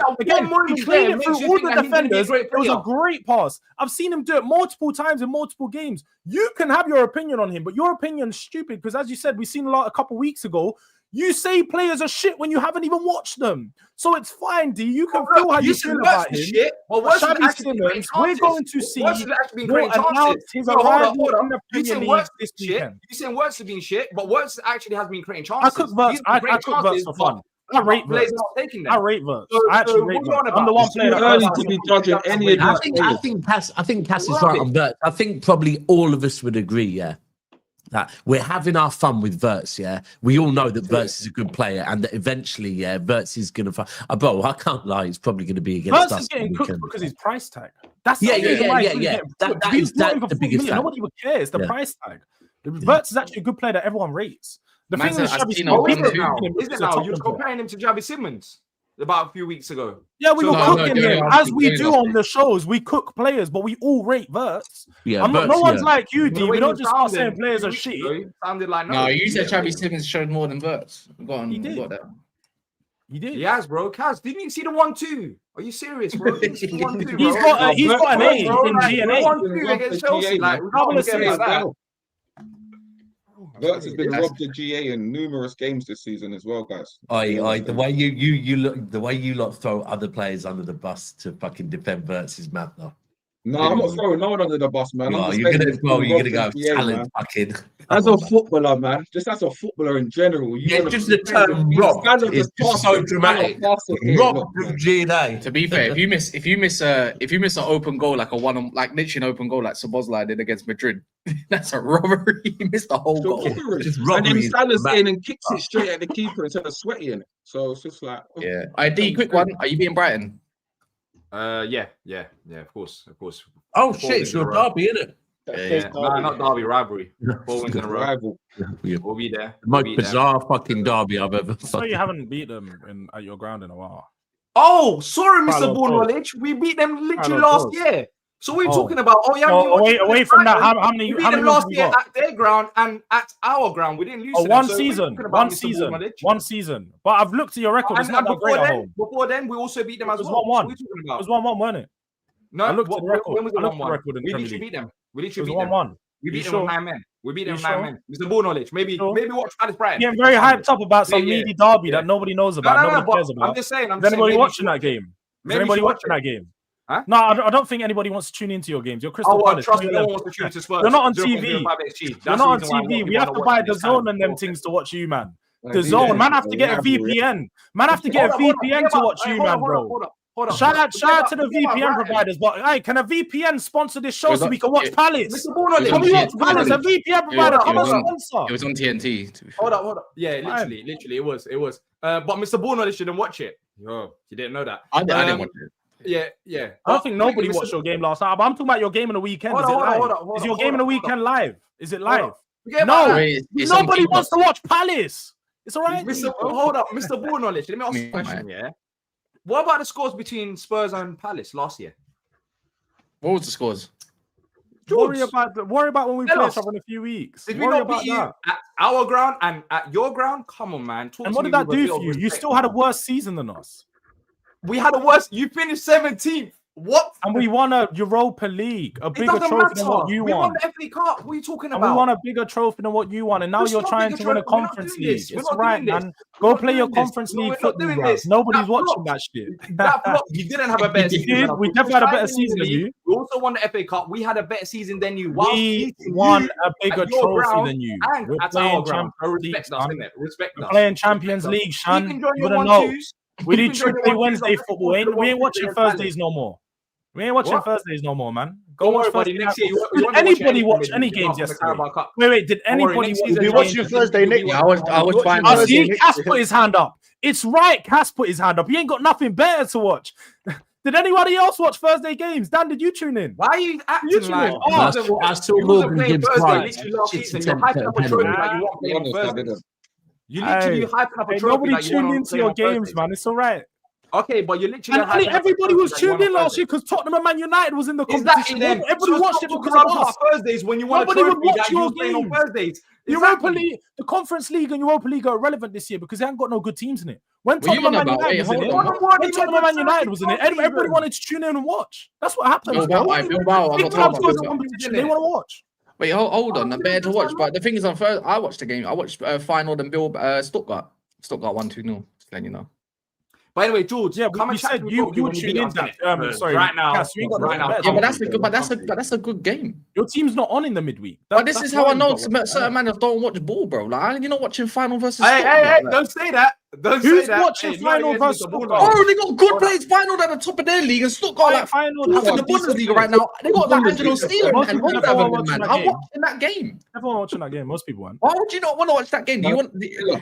it through all the defenders. It was a great pass. I've seen him do it multiple times in multiple games. You can have your opinion on him, but your opinion's stupid because, as you said, we've seen a couple weeks ago. You say players are shit when you haven't even watched them. So it's fine, D. You can feel how you feel about him. Shit. Well, Xavi Simmons, we're going to see what announced his arrival in the Premier League this weekend. You're saying Wirtz has been shit, but Wirtz actually has been creating chances. I cook Wirtz for fun. I rate Wirtz. I actually rate Wirtz. I'm the one player that early to be judging any of these. I think Cass is right on Wirtz. I think probably all of us would agree, yeah, that we're having our fun with Wirtz, yeah. We all know that Wirtz is a good player and that eventually, yeah, Wirtz is going to... Bro, I can't lie, it's probably going to be against us. Wirtz is getting cooked because his price tag. That's yeah. That is the biggest thing. Nobody would care. It's the price tag. Wirtz is actually a good player that everyone rates. The thing is, you're comparing him to Xavi Simmons about a few weeks ago. Yeah, we were cooking him as we do on the shows. We cook players, but we all rate Wirtz. Yeah, no one's like you, D. We don't just start saying players are shit. Sounded like no. You said Xavi Simmons showed more than Wirtz. Go on, he did. Got that. He did. He has, bro. Kaz, didn't you see the 1-2? Are you serious, bro? He's got an A in G and A. 1-2 against Chelsea. Like, we can't forget about that. Wirtz has been robbed of GA in numerous games this season as well, guys. The way you look, the way you lot throw other players under the bus to fucking defend Wirtz is mad, though. No, I'm not throwing no one under the bus, man. You're gonna go talent fucking. As a footballer, man, just as a footballer in general, just the term robbed is just so dramatic. Robbed of G&A. To be fair, if you miss an open goal like literally an open goal like Szoboszlai did against Madrid, that's a robbery. He missed the whole goal. And then Salah's in and kicks it straight at the keeper instead of sweaty in it. So it's just like, yeah. ID, quick one. Are you beating Brighton? Yeah, of course. Oh shit, it's your derby, isn't it? Yeah. No, not derby, rivalry. 4 wins in a row. We'll be there. The most bizarre fucking derby I've ever. So you haven't beat them at your ground in a while. Oh, sorry, Mr. Ball Knowledge. We beat them literally last year. So what are you talking about? Oh, yeah. Away from that, how many? We beat them last year at their ground and at our ground. We didn't lose. One season. But I've looked at your record. It's not that great at home. Before then, we also beat them as well. It was 1-1, wasn't it? No, I looked at the record. When was the 1-1? We literally beat them. We literally beat them. 1-1. We beat them with 9 men. We beat them with 9 men. Mr. Ball Knowledge. Maybe watch Palace Brighton. Getting very hyped up about some meaty derby that nobody knows about. Nobody cares about. I'm just saying. Is anybody watching that game? Is anybody watching that game? Huh? No, I don't think anybody wants to tune into your games. You're Crystal Palace. Trust me, no one wants to tune into Spurs. You're not on TV. You're not on TV. We have to buy the zone and them things to watch you, man. The zone. Man have to get a VPN. Man have to get a VPN to watch you, man, bro. Shout out to the VPN providers. But hey, can a VPN sponsor this show so we can watch Palace? Can we watch Palace? A VPN provider, come on, sponsor. It was on TNT. Hold up. Yeah, literally, it was. But Mr. Ball Knowledge didn't watch it. Yo, you didn't know that. I didn't watch it. Yeah. I don't think nobody watched your game last night, but I'm talking about your game in the weekend. Is your game in the weekend live? Is it live? No, nobody wants to watch Palace. It's all right. Hold up, Mr. Ball Knowledge. Let me ask you a question, yeah? What about the scores between Spurs and Palace last year? What was the scores? Worry about when we play each other in a few weeks. Did we not beat you at our ground and at your ground? Come on, man. And what did that do for you? You still had a worse season than us. We had a worse. You finished 17th. What? And we won a Europa League, a bigger trophy than what you won. We won the FA Cup. What are you talking about? And we won a bigger trophy than what you won, and now you're trying to win a conference league. It's right, man. Go play your conference league football, bro. Nobody's watching that shit. You didn't have a better season. We definitely had a better season than you. We also won the FA Cup. We had a better season than you. We won a bigger trophy than you. And at our ground. Respect us, innit? Respect us. We're playing Champions League, Shan. You wouldn't know. We do Tuesday, Wednesday football. We ain't watching Thursdays no more. We ain't watching Thursdays no more, man. Go watch Thursday next year. Did anybody watch any games yesterday? Wait. Did anybody watch? We watched you Thursday, Nick. I was fine. Cass put his hand up. It's right. Cass put his hand up. He ain't got nothing better to watch. Did anybody else watch Thursday games? Dan, did you tune in? Why are you acting like? I saw Morgan gives pride. You literally hyping up a trophy. Nobody tuned into your games, man. It's all right. Okay, but you literally. And everybody was tuned in last year because Tottenham and Man United was in the competition. Everybody watched it because of us. Thursdays when you want. Nobody would watch your game on Thursdays. Europa League, the Conference League and Europa League are irrelevant this year because they haven't got no good teams in it. When Tottenham and Man United was in it, everybody wanted to tune in and watch. That's what happened. They want to watch. Wait, hold on. I'm better to watch. But the thing is, on first, I watched the game. I watched Feyenoord and Stuttgart. Stuttgart 1-2-0. Just letting you know. By the way, George, come and chat. You tune in that. Sorry, right now. Yeah, but that's a good game. Your team's not on in the midweek. But this is how I know certain man don't watch ball, bro. Like you're not watching final versus. Hey! Don't say that. Who's watching final versus Stuttgart? Oh, they got good players. Final at the top of their league, and Stuttgart like final in the Bundesliga right now. They got like Angelo Steele and man. I'm watching that game. Everyone watching that game. Most people want. Why would you not want to watch that game? Do you want?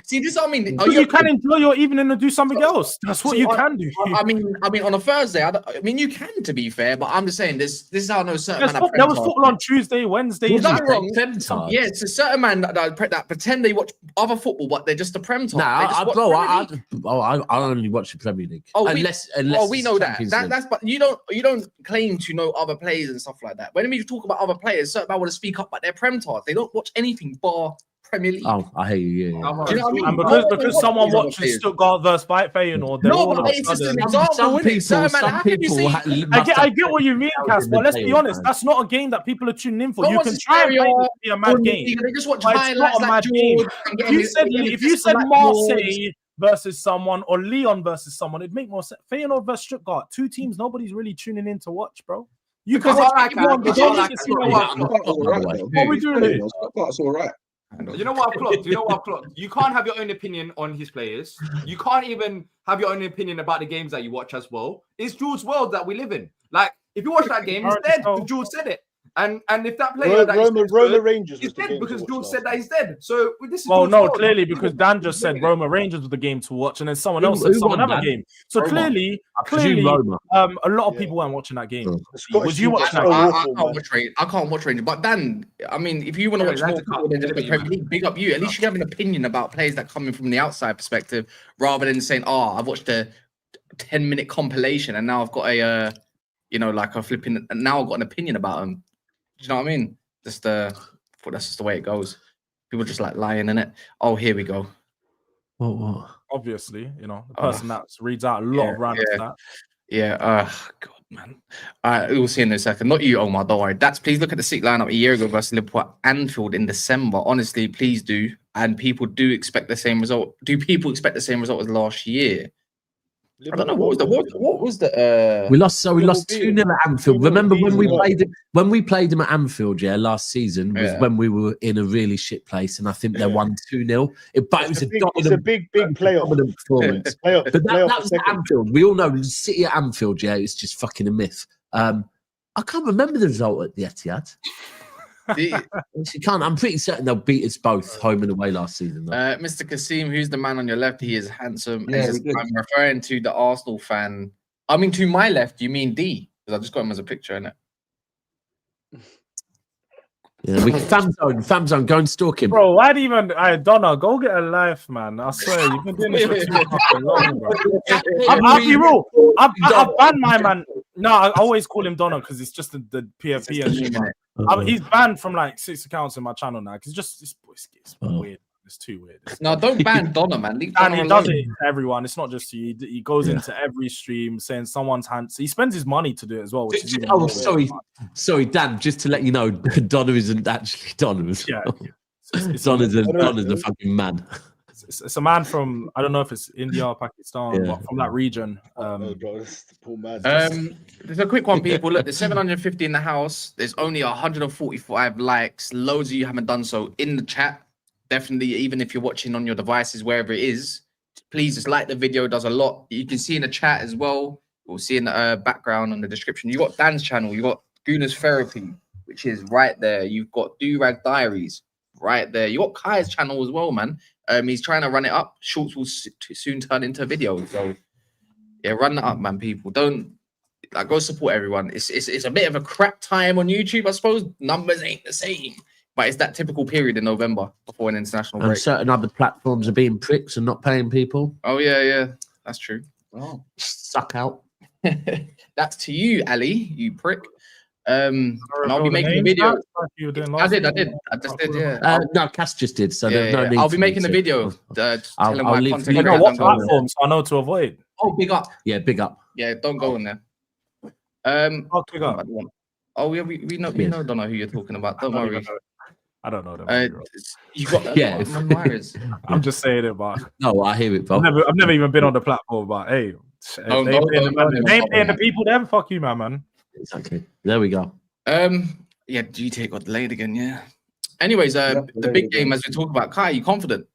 See, this is what I mean. You can enjoy your evening and do something else. That's what you can do. I mean, on a Thursday. I mean, you can, to be fair, but I'm just saying this is how I know certain man. There was football on Tuesday, Wednesday. Nothing wrong. Yeah, it's a certain man that pretend they watch other football, but they're just a Prem top. I only watch the Premier League. Unless we know that. That's but you don't claim to know other players and stuff like that. When we talk about other players, certain man want to speak up, but they're Prem top. They don't watch anything bar Premier League. Oh, I hear you. Yeah. Do you know what I mean? And No because one someone watches watches Stuttgart versus Feyenoord, they're all of a it's just sudden. an example, innit? Some people. I get what you mean, Cass, but let's be honest, that's not a game that people are tuning in for. You can try and make it be a mad game. They just watch But it's not highlights a like mad game. If you said Marseille versus someone or Lyon versus someone, it'd make more sense. Feyenoord versus Stuttgart, two teams nobody's really tuning in to watch, bro. You can watch what we doing here. Stuttgart's all right. You know what I've clocked? You can't have your own opinion on his players. You can't even have your own opinion about the games that you watch as well. It's Jules' world that we live in. Like, if you watch that game, he's dead. Jules said it. And if that player Roma Rangers is dead because George said that he's dead. So this is clearly because Dan just said Roma Rangers was the game to watch, and then someone else said another game. So clearly, a lot of people weren't watching that game. Was you watching that game? I can't watch Rangers. But Dan, I mean, if you want to watch more football than just the Premier League, big up you. At least you have an opinion about players that come in from the outside perspective, rather than saying, "Oh, I've watched a 10-minute compilation and now I've got a, like a flipping. And now I've got an opinion about them." Do you know what I mean? That's just the way it goes. People just like lying in it. Oh, here we go. What? Obviously, the person that reads out a lot of random stuff. Yeah. God, man. All right, we'll see in a second. Not you, Omar. Don't worry. Please look at the seat lineup a year ago versus Liverpool at Anfield in December. Honestly, please do. And people do expect the same result. Do people expect the same result as last year? I don't know what was the we lost 2-0 at Anfield. Remember when we played them at Anfield last season was when we were in a really shit place, and I think they won 2-0. But it was a big playoff performance. But that was at Anfield. We all know the City at Anfield, it's just fucking a myth. I can't remember the result at the Etihad. I'm pretty certain they'll beat us both home and away last season. Mr. Kasim, who's the man on your left? He is handsome. I'm referring to the Arsenal fan. I mean, to my left, you mean D? Because I just got him as a picture in it. Yeah, Famzone, go and stalk him. Bro, why even Donna, go get a life, man. I swear, you've been doing this for too fucking long, bro. I'll be real. I've banned my man. No, I always call him Donna because it's just the PFP and he's banned from like 6 accounts in my channel now because it's weird. It's too weird. No, don't ban Donna, man. And he does it to everyone. It's not just you. He goes into every stream saying someone's hands. He spends his money to do it as well. Which is sorry, Dan. Just to let you know, Donna isn't actually Donna. Donna's a fucking man. It's a man from, I don't know if it's India or Pakistan, but from that region. There's a quick one, people. Look, there's 750 in the house. There's only 145 likes. Loads of you haven't done so in the chat. Definitely, even if you're watching on your devices, wherever it is, please just like the video. It does a lot. You can see in the chat as well. We'll see in the background on the description. You got Dan's channel. You got Guna's Therapy, which is right there. You've got Do-Rag Diaries right there. You got Kai's channel as well, man. He's trying to run it up. Shorts will soon turn into videos. So yeah, run that up, man. People don't go support everyone. It's a bit of a crap time on YouTube, I suppose. Numbers ain't the same. But it's that typical period in November before an international break. And certain other platforms are being pricks and not paying people. Oh, yeah. That's true. Oh, suck out. That's to you, Ali, you prick. And I'll be making a video. I did. I just did, yeah. No, Cass just did. So no need. I'll be making a video. I'll leave what platform so I know to avoid. Oh, big up. Yeah, big up. Yeah, don't go in there. Big up. Oh, yeah, we know. Don't know who you're talking about. Don't worry. I don't know them. You got I'm just saying it, but no, I hear it, bro. I've never even been on the platform, but hey, they ain't paying the people. Then fuck you, man. Exactly. There we go. Yeah, GTA got delayed again. Yeah. Anyways, the big game as we talk about. Kai, you confident?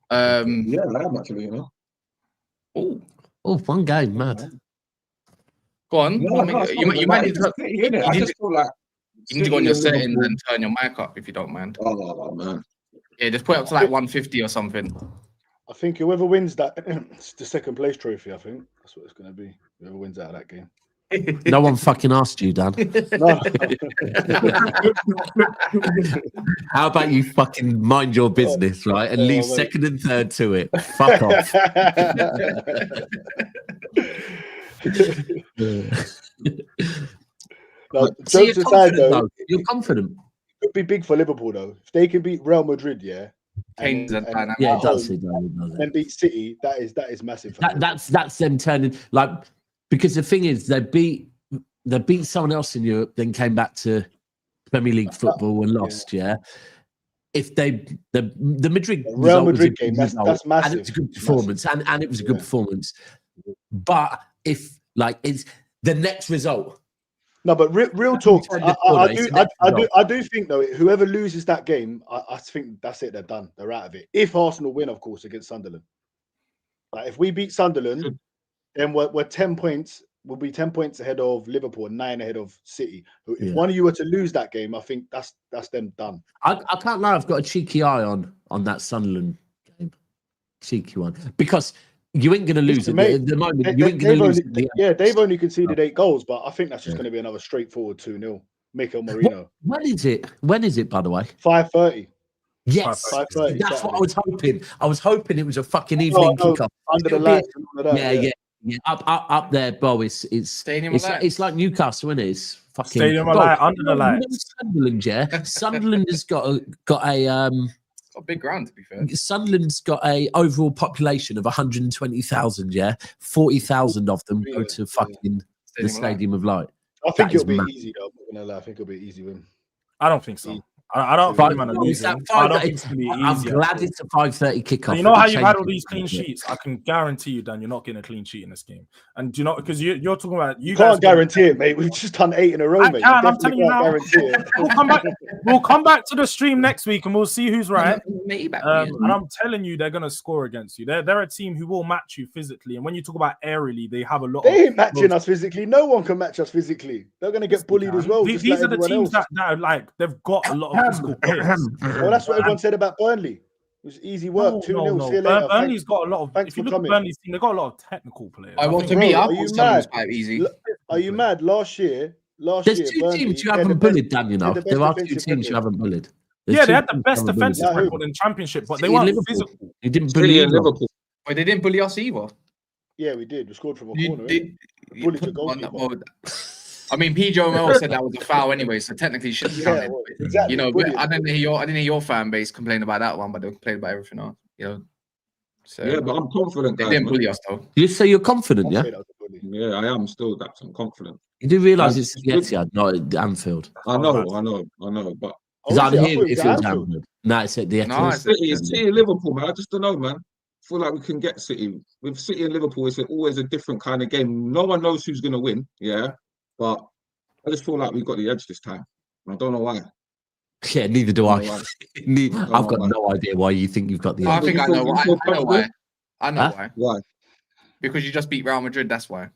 Yeah, I am actually. Oh, one game, mad. Go on. You might need to. I just feel like. You need to go on your settings and turn your mic up if you don't mind. Oh, man. Yeah, just put it up to like 150 or something. I think whoever wins that, it's the second place trophy, I think. That's what it's going to be. Whoever wins out of that game. No one fucking asked you, Dan. No. How about you fucking mind your business, right? And leave second and third to it. Fuck off. No, jokes aside, though, you're confident. It could be big for Liverpool, though. If they can beat Real Madrid, Changes the dynamic. Yeah, it does. Then beat City. That is massive. That's them turning because the thing is they beat someone else in Europe, then came back to Premier League football and lost. Yeah. If the Madrid Real Madrid game, that's massive. And it was a good performance, and it was a good performance. But if it's the next result. No, but real talk. I do think though, whoever loses that game, I think that's it. They're done. They're out of it. If Arsenal win, of course, against Sunderland. Like if we beat Sunderland, then we're 10 points. We'll be 10 points ahead of Liverpool and 9 ahead of City. If one of you were to lose that game, I think that's them done. I can't lie. I've got a cheeky eye on that Sunderland game. Cheeky one because. You ain't going to lose it at the moment. You ain't going to lose it. They've only conceded 8 goals, but I think that's just going to be another straightforward 2-0. Mikel Merino. When is it? When is it, by the way? 5:30. Yes. 5:30. That's what I was hoping. I was hoping it was a fucking evening kickoff. Under the lights and all of that. Yeah. Up there, Bo. It's like Newcastle, isn't it? It's fucking Stadium of Light, under the lights. Sunderland, yeah. Sunderland has got a a big ground, to be fair. Sunderland's got a overall population of 120,000. Yeah, 40,000 of them go to fucking the Stadium of Light. I think it'll be easy though. I'm not gonna lie. I think it'll be easy win. I don't think so. I don't think man are losing. I don't think it's gonna be easy. I'm glad it's a 5:30 kickoff. You know how you've had all these clean sheets? I can guarantee you, Dan, you're not getting a clean sheet in this game. And do you know because you're talking about you can't guarantee it, mate. We've just done 8 in a row, mate. I'm telling you now. We'll come back to the stream next week and we'll see who's right. And I'm telling you, they're gonna score against you. They're a team who will match you physically. And when you talk about aerially, they have a lot. They ain't matching us physically. No one can match us physically. They're gonna get bullied as well. These are the teams that are like they've got a lot of physical players. Well, that's what everyone said about Burnley. It was easy work. 2-0. See you later. Burnley's got a lot of. If you look at Burnley's team, they've got a lot of technical players. I want to be. I thought was quite easy. Are you mad? Last year, there's 2 teams you haven't bullied, Dan. You know, there are 2 teams you haven't bullied. They had the best defensive record in Championship, but they weren't physical. You didn't bully Liverpool. Wait, they didn't bully us either. Yeah, we did. We scored from a corner. Bullied the goalkeeper. I mean, P. Joe Mel said that was a foul anyway, so technically shouldn't count. Exactly. You know, I didn't hear your fan base complain about that one, but they complained about everything else. You know. So yeah, but I'm confident. They didn't bully us though. You say you're confident, yeah? Yeah, I am still. I'm confident. You do realise it's Etihad, not at Anfield. I know, but is that here? If it was Anfield, no, it's at the Etihad. No, it's City and Liverpool, man. I just don't know, man. I feel like we can get City with City and Liverpool. It's always a different kind of game. No one knows who's going to win. Yeah, but I just feel like we've got the edge this time. I don't know why. Yeah, neither do I. I've got no idea why you think you've got the edge. I think I know why. I know why. Why? Because you just beat Real Madrid, that's why.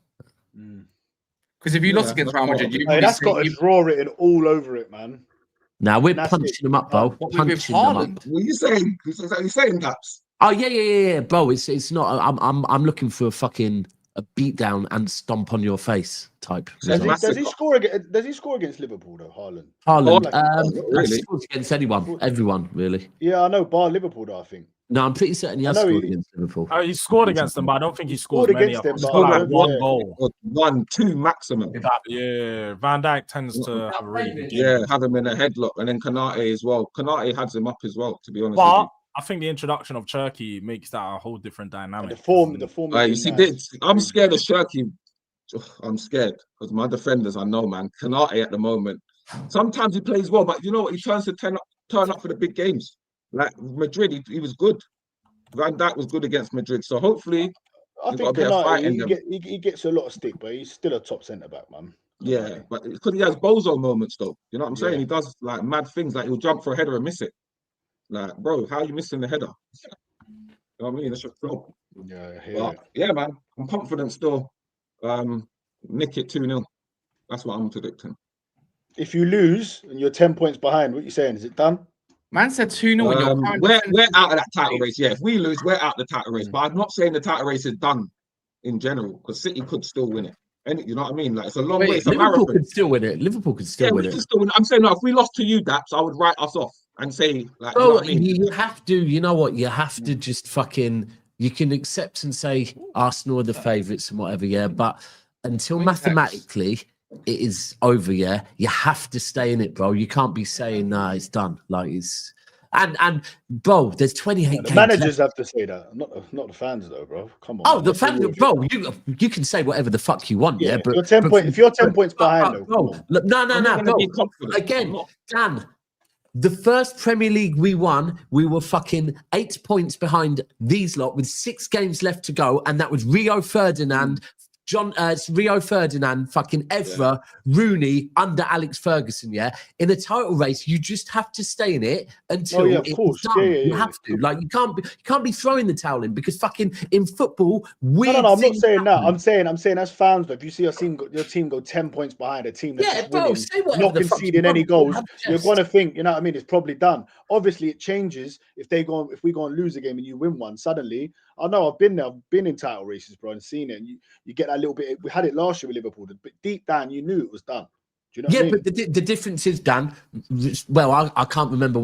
Because if you lost against Real Madrid, that's got a draw written all over it, man. Now we're punching them up, Bo. Punching them up. What are you saying? You're saying that? Oh yeah, Bo. It's not. I'm looking for a fucking a beat down and stomp on your face type. Does he score against Liverpool though, Haaland? He scores against everyone really. Yeah, I know. Bar Liverpool though, I think. No, I'm pretty certain he has scored against Liverpool. He scored against them, but I don't think he scored many of them. He scored like 1 goal. 1, 2 maximum. Yeah, Van Dijk tends to have a really good game. Yeah, have him in a headlock, and then Konate as well. Konate has him up as well, to be honest. But I think the introduction of Cherky makes that a whole different dynamic. The form. You see, I'm scared of Cherky. I'm scared because my defenders, I know, man. Konate at the moment. Sometimes he plays well, but you know what? He turns to turn up for the big games. Like Madrid, he was good. Van Dijk was good against Madrid, so hopefully I think he gets a lot of stick, but he's still a top centre back, man. Yeah, but because he has bozo moments, though. You know what I'm saying? He does like mad things, like he'll jump for a header and miss it. Like, bro, how are you missing the header? You know what I mean? That's your job. Yeah, man, I'm confident still. Nick it 2-0. That's what I'm predicting. If you lose and you're 10 points behind, what are you saying? Is it done? Man said 2-0. We're out of that title race. Yeah, if we lose, we're out of the title race. But I'm not saying the title race is done in general because City could still win it. And you know what I mean? Like it's a long way. It's a marathon. Liverpool could still win it. Liverpool could still win it. I'm saying no. If we lost to you, Daps, I would write us off and say like. Oh, you know what I mean? You have to. You know what? You have to just fucking. You can accept and say Arsenal are the favourites and whatever. Yeah, but until mathematically it is over, yeah, you have to stay in it, bro. You can't be saying, nah, it's done. Like it's And bro, there's 28 the managers have to say that, not the fans though, bro. Come on. Oh, the fans, bro. You can say whatever the fuck you want, yeah. But if you're 10 points behind, though, bro, look, no, bro. Again, Dan. The first Premier League we won, we were fucking 8 points behind these lot with 6 games left to go, and that was Rio Ferdinand, fucking Evra, Rooney under Alex Ferguson. Yeah, in a title race, you just have to stay in it until it's done. You have to. Like you can't be throwing the towel in because fucking in football, no, I'm not saying that. I'm saying as fans, if you see your team go 10 points behind a team that's not conceding any goals, you're gonna think, you know what I mean? It's probably done. Obviously, it changes if we go and lose a game and you win one. Suddenly, I know I've been there. I've been in title races, bro, and seen it. And you get that little bit. We had it last year with Liverpool, but deep down, you knew it was done. Do you know what I mean? But the difference is, Dan. Well, I can't remember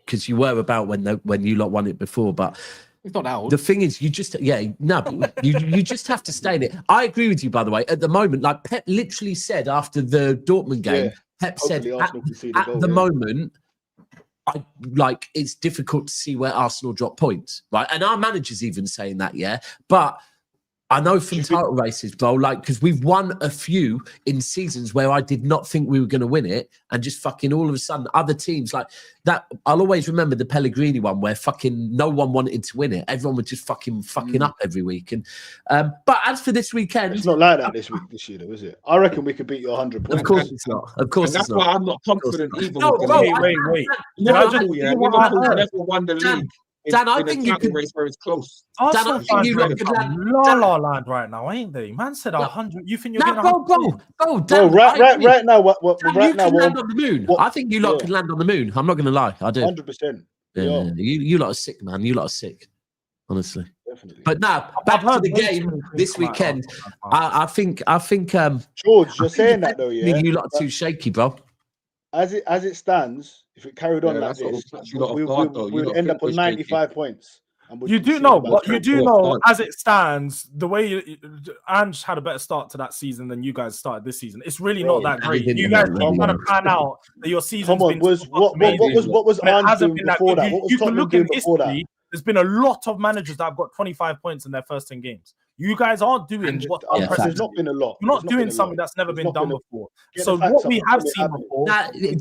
because you were about when you lot won it before, but it's not that old. The thing is, you just you just have to stay in it. I agree with you, by the way. At the moment, like Pep literally said after the Dortmund game, Pep said at the moment, it's difficult to see where Arsenal drop points, right? And our manager's even saying that, yeah. But I know from title races, bro, like, because we've won a few in seasons where I did not think we were going to win it, and just fucking all of a sudden other teams like that. I'll always remember the Pellegrini one where fucking no one wanted to win it. Everyone was just fucking up every week. And but as for this weekend, it's not like that this year, though, is it? I reckon we could beat you 100 points. Of course it's not. Of course that's why I'm not confident either. No, wait. Liverpool never won the league. Dan, I think you could race where it's close. Dan, I think you could la land right now, ain't they? Man said 100. You think you're getting 100? Bro, right now, right now, you can land on the moon. I think you lot can land on the moon. I'm not going to lie, I do. 100%. Yeah, you lot are sick, man. You lot are sick, honestly. Definitely. But now back to the game this weekend. I think George, you're saying that though, yeah. You lot are too shaky, bro. As it stands, if it carried on like this, we'll end up on 95 points. You do know, as it stands, the way Ange had a better start to that season than you guys started this season. It's really not that great. You guys are trying to pan out that your season. Come on, what was Ange doing before that? What was Tottenham doing before that? There's been a lot of managers that have got 25 points in their first 10 games. You guys aren't doing what there's not been a lot. You're not doing something that's never been done before. So what we have seen before,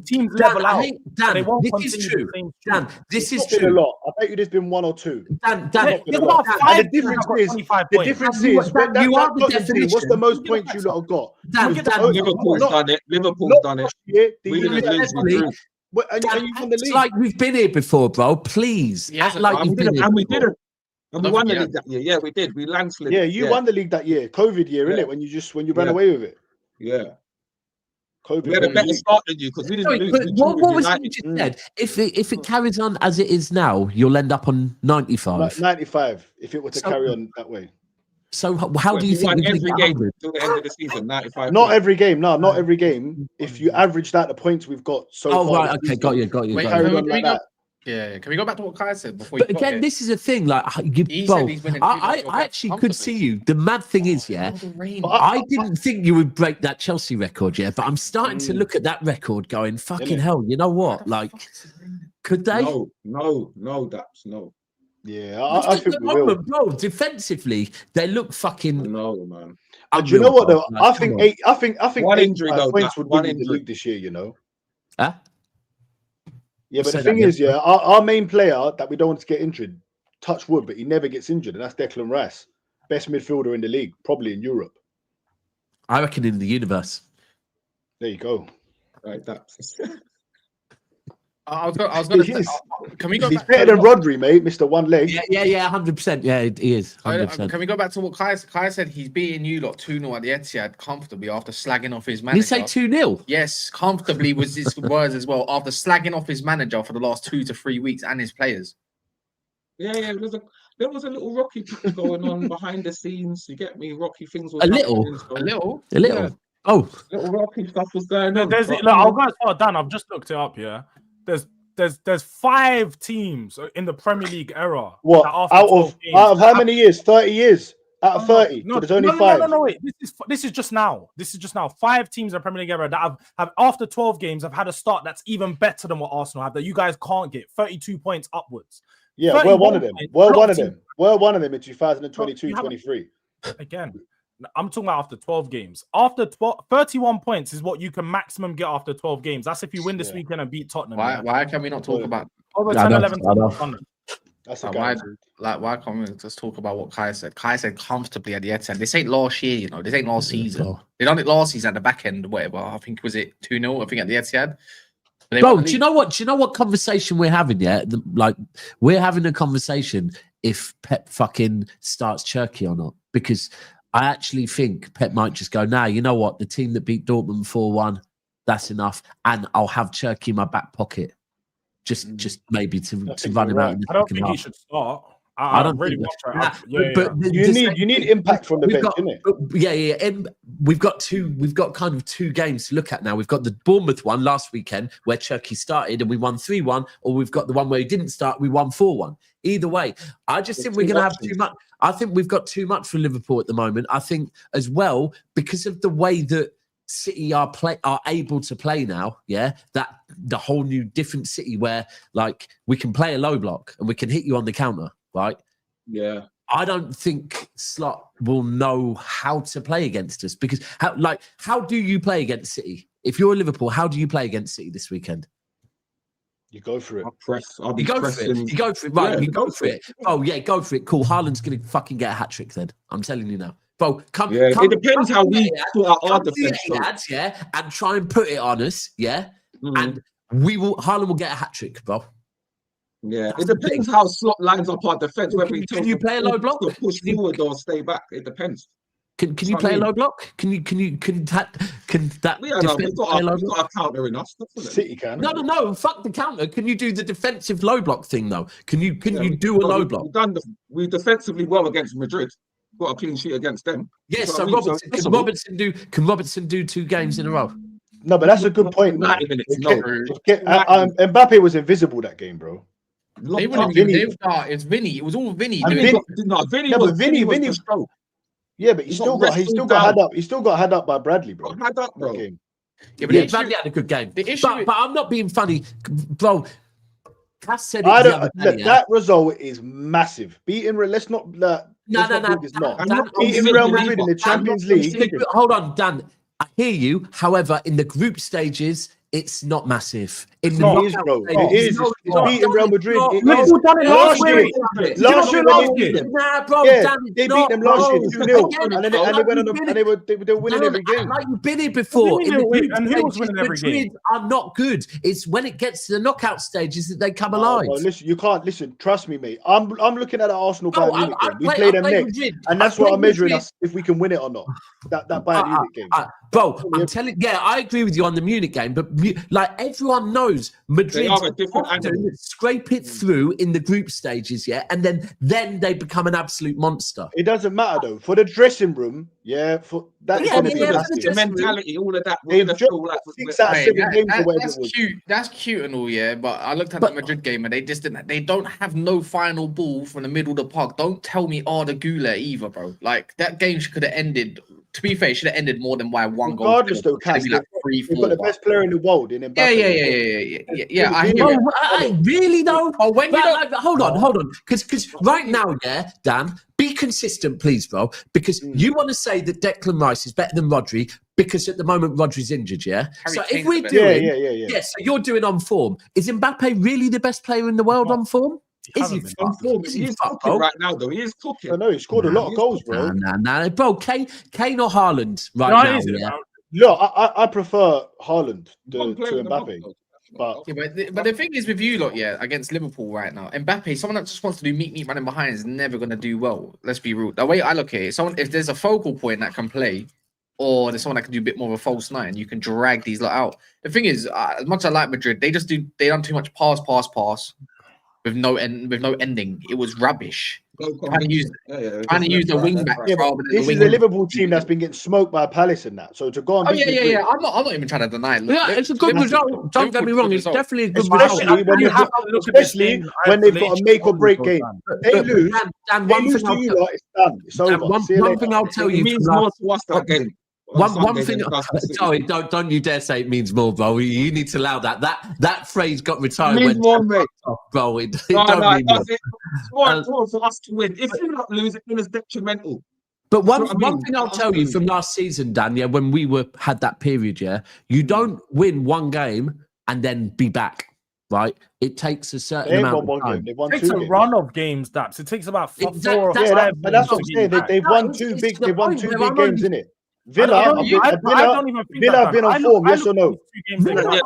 teams level out. Dan, this is true. Dan, this is true. A lot. I bet you there's been 1 or 2. Dan, the difference is what's the most points you lot have got? Liverpool's done it. Liverpool's done it. We didn't lose. It's like we've been here before, bro. Please. And we didn't. And we won the league that year. Yeah, we did. We landslid. Yeah, you won the league that year. COVID year, innit? When you ran away with it. Yeah. COVID. We had a better start than you because we didn't lose. What was it you just said? If it carries on as it is now, you'll end up on 95. 95 if it were to carry on that way. So how do you think every game till the end of the season? 95. Not every game. No, not every game. If you average out the points we've got so far. Oh right, okay, got you. Wait, can we go back to what Kai said before? But again, this is a thing. Like, I actually could see you. The mad thing is, I didn't think you would break that Chelsea record, but I'm starting to look at that record, going, "Fucking hell!" You know what? Like, could they? No, no. Yeah, I think we will. Bro, defensively, they look fucking. No, man. And you know what though? I think one injury though. Points would win the league this year. You know. Huh? Yeah, but the thing is, our main player that we don't want to get injured, touch wood, but he never gets injured, and that's Declan Rice, best midfielder in the league, probably in Europe. I reckon in the universe. There you go. Right, that's. I was going to say, can we go He's back better than Rodri, mate, Mr. One Leg. Yeah, 100%. Yeah, he is. 100%. Can we go back to what Kai said? He's beating you lot 2-0 at the Etihad comfortably after slagging off his manager. Did he say 2-0? Yes, comfortably was his words as well, after slagging off his manager for the last 2 to 3 weeks and his players. Yeah, there was a little rocky going on behind the scenes. You get me? Rocky things were a little. Yeah. Oh, little rocky stuff was going on. I'll go as far down. I've just looked it up. Yeah, there's 5 teams in the Premier League era. What out of how many years? 30 years. Out of 30, no, so there's only 5. No, wait. This is just now. 5 teams in the Premier League era that have after 12 games have had a start that's even better than what Arsenal have, that you guys can't get. 32 points upwards. Yeah, we're one of them. We're one of them in 2022-23. Again, I'm talking about after 12 games. After 31 points is what you can maximum get after 12 games. That's if you win this weekend and beat Tottenham. Why can we not talk about over 10, 11? That's a why can't we just talk about what Kai said? Kai said comfortably at the Etihad. This ain't last year, you know. This ain't last season. They done it last season at the back end, whatever. I think was it 2-0. I think at the Etihad. Bro, do you know what conversation we're having? Yeah, like we're having a conversation if Pep fucking starts Cherky or not, because I actually think Pep might just go, nah, you know what? The team that beat Dortmund 4-1, that's enough, and I'll have Cherky in my back pocket. Just maybe to run him out. I don't think he should start. I don't really want to. But you need impact from the bench, innit? Yeah. And we've got kind of 2 games to look at now. We've got the Bournemouth one last weekend where Cherky started and we won 3-1, or we've got the one where he didn't start, we won 4-1. Either way, I just think we're going to have too much. I think we've got too much for Liverpool at the moment. I think as well, because of the way that City are able to play now, that the whole new different City where like we can play a low block and we can hit you on the counter, right? Yeah. I don't think Slot will know how to play against us, because how do you play against City? If you're Liverpool, how do you play against City this weekend? You go for it. You go for it. Right, yeah, you go for it. Oh, yeah, go for it. Cool. Haaland's going to fucking get a hat-trick then. I'm telling you now. Bro, it depends how we put our defense. And try and put it on us, and Haaland will get a hat-trick, bro. Yeah, it depends how Slot lines up our defense. Whether can you play a low block? To push forward or stay back, it depends. Can you play a low block? Can that? We've got a counter in us. City can. No. Fuck the counter. Can you do the defensive low block thing though? Can you do a low block? We defensively well against Madrid. Got a clean sheet against them. Yes. So can Robertson do 2 games in a row? No, but that's a good point. 90 minutes. No. Mbappe was invisible that game, bro. It's Vinny. It was all Vinny. Vinny. Yeah, but he still got had up by Bradley, bro. Had up, bro. Bradley had a good game. But I'm not being funny, bro. Cass said that result is massive. Beating, let's not. It's not. Beating Real Madrid in the Champions League. Hold on, Dan. I hear you. However, in the group stages, it's not massive. It is, bro. It is. It's beating Real Madrid. Liverpool done it last year. Nah, bro. They beat them last year 2-0, and they went on. And they were winning every game. Like you've been here before. And who was winning every game? Are not good. It's when it gets to the knockout stages that they come alive. Well, listen, you can't listen. Trust me, mate. I'm looking at the Arsenal Bayern Munich game. We play them next, and that's what I'm measuring us if we can win it or not. That Bayern Munich game. Bro, I'm telling. Yeah, I agree with you on the Munich game, but like everyone knows, Madrid scrape it through in the group stages, and then they become an absolute monster. It doesn't matter though. For the dressing room, for that, the mentality, all of that. They've dropped 6 out of 7 games or whatever it was. Cute. That's cute and all, but I looked at the Madrid game and they just didn't. They don't have no final ball from the middle of the park. Don't tell me Arda Güler either, bro. Like that game could have ended. To be fair, it should have ended more than by 1 goal. Regardless, though, Cass, they've got the best player in the world in Mbappe. Yeah. I hear it. I really though. Oh, when you don't... hold on, because right now, Dan, be consistent, please, bro. Because you want to say that Declan Rice is better than Rodri because at the moment Rodri's injured, So if we're doing, so you're doing on form. Is Mbappe really the best player in the world on form? Is he on form? He is cooking right now, though. He is cooking. I know he scored a lot of goals, bro. Nah, bro. Kane or Haaland right now? Look, I prefer Haaland to Mbappe. But the thing is with you lot, against Liverpool right now, Mbappe, someone that just wants to do meet running behind is never going to do well. Let's be real. The way I look at it, if there's a focal point that can play, or there's someone that can do a bit more of a false 9, you can drag these lot out. The thing is, as much as I like Madrid, they done too much pass. with no ending. It was rubbish. Trying to use the wing back. Yeah, this is a Liverpool team that's been getting smoked by Palace and that. So to go on, I'm not even trying to deny it. Yeah, it's a good result. Don't get me wrong, it's definitely a good result. Especially when they've got a make or break game. They lose, and one thing to you lot, it's done. It's over. One thing I'll tell you, it means more to us that game. One thing. Sorry, don't you dare say it means more, bro. You need to allow that. That phrase got retired. It means more, mate. Bro, it don't mean more. It's more important for us to win. If you not lose, it's detrimental. But one thing I'll tell you from last season, Dan, yeah, when we had that period, yeah, you don't win one game and then be back, right? It takes a certain amount of time. It takes a run of games, Daps. It takes about 4 or 5. But that's what I'm saying. They've won two big games, innit? Villa have been on form, yes or no? Villa at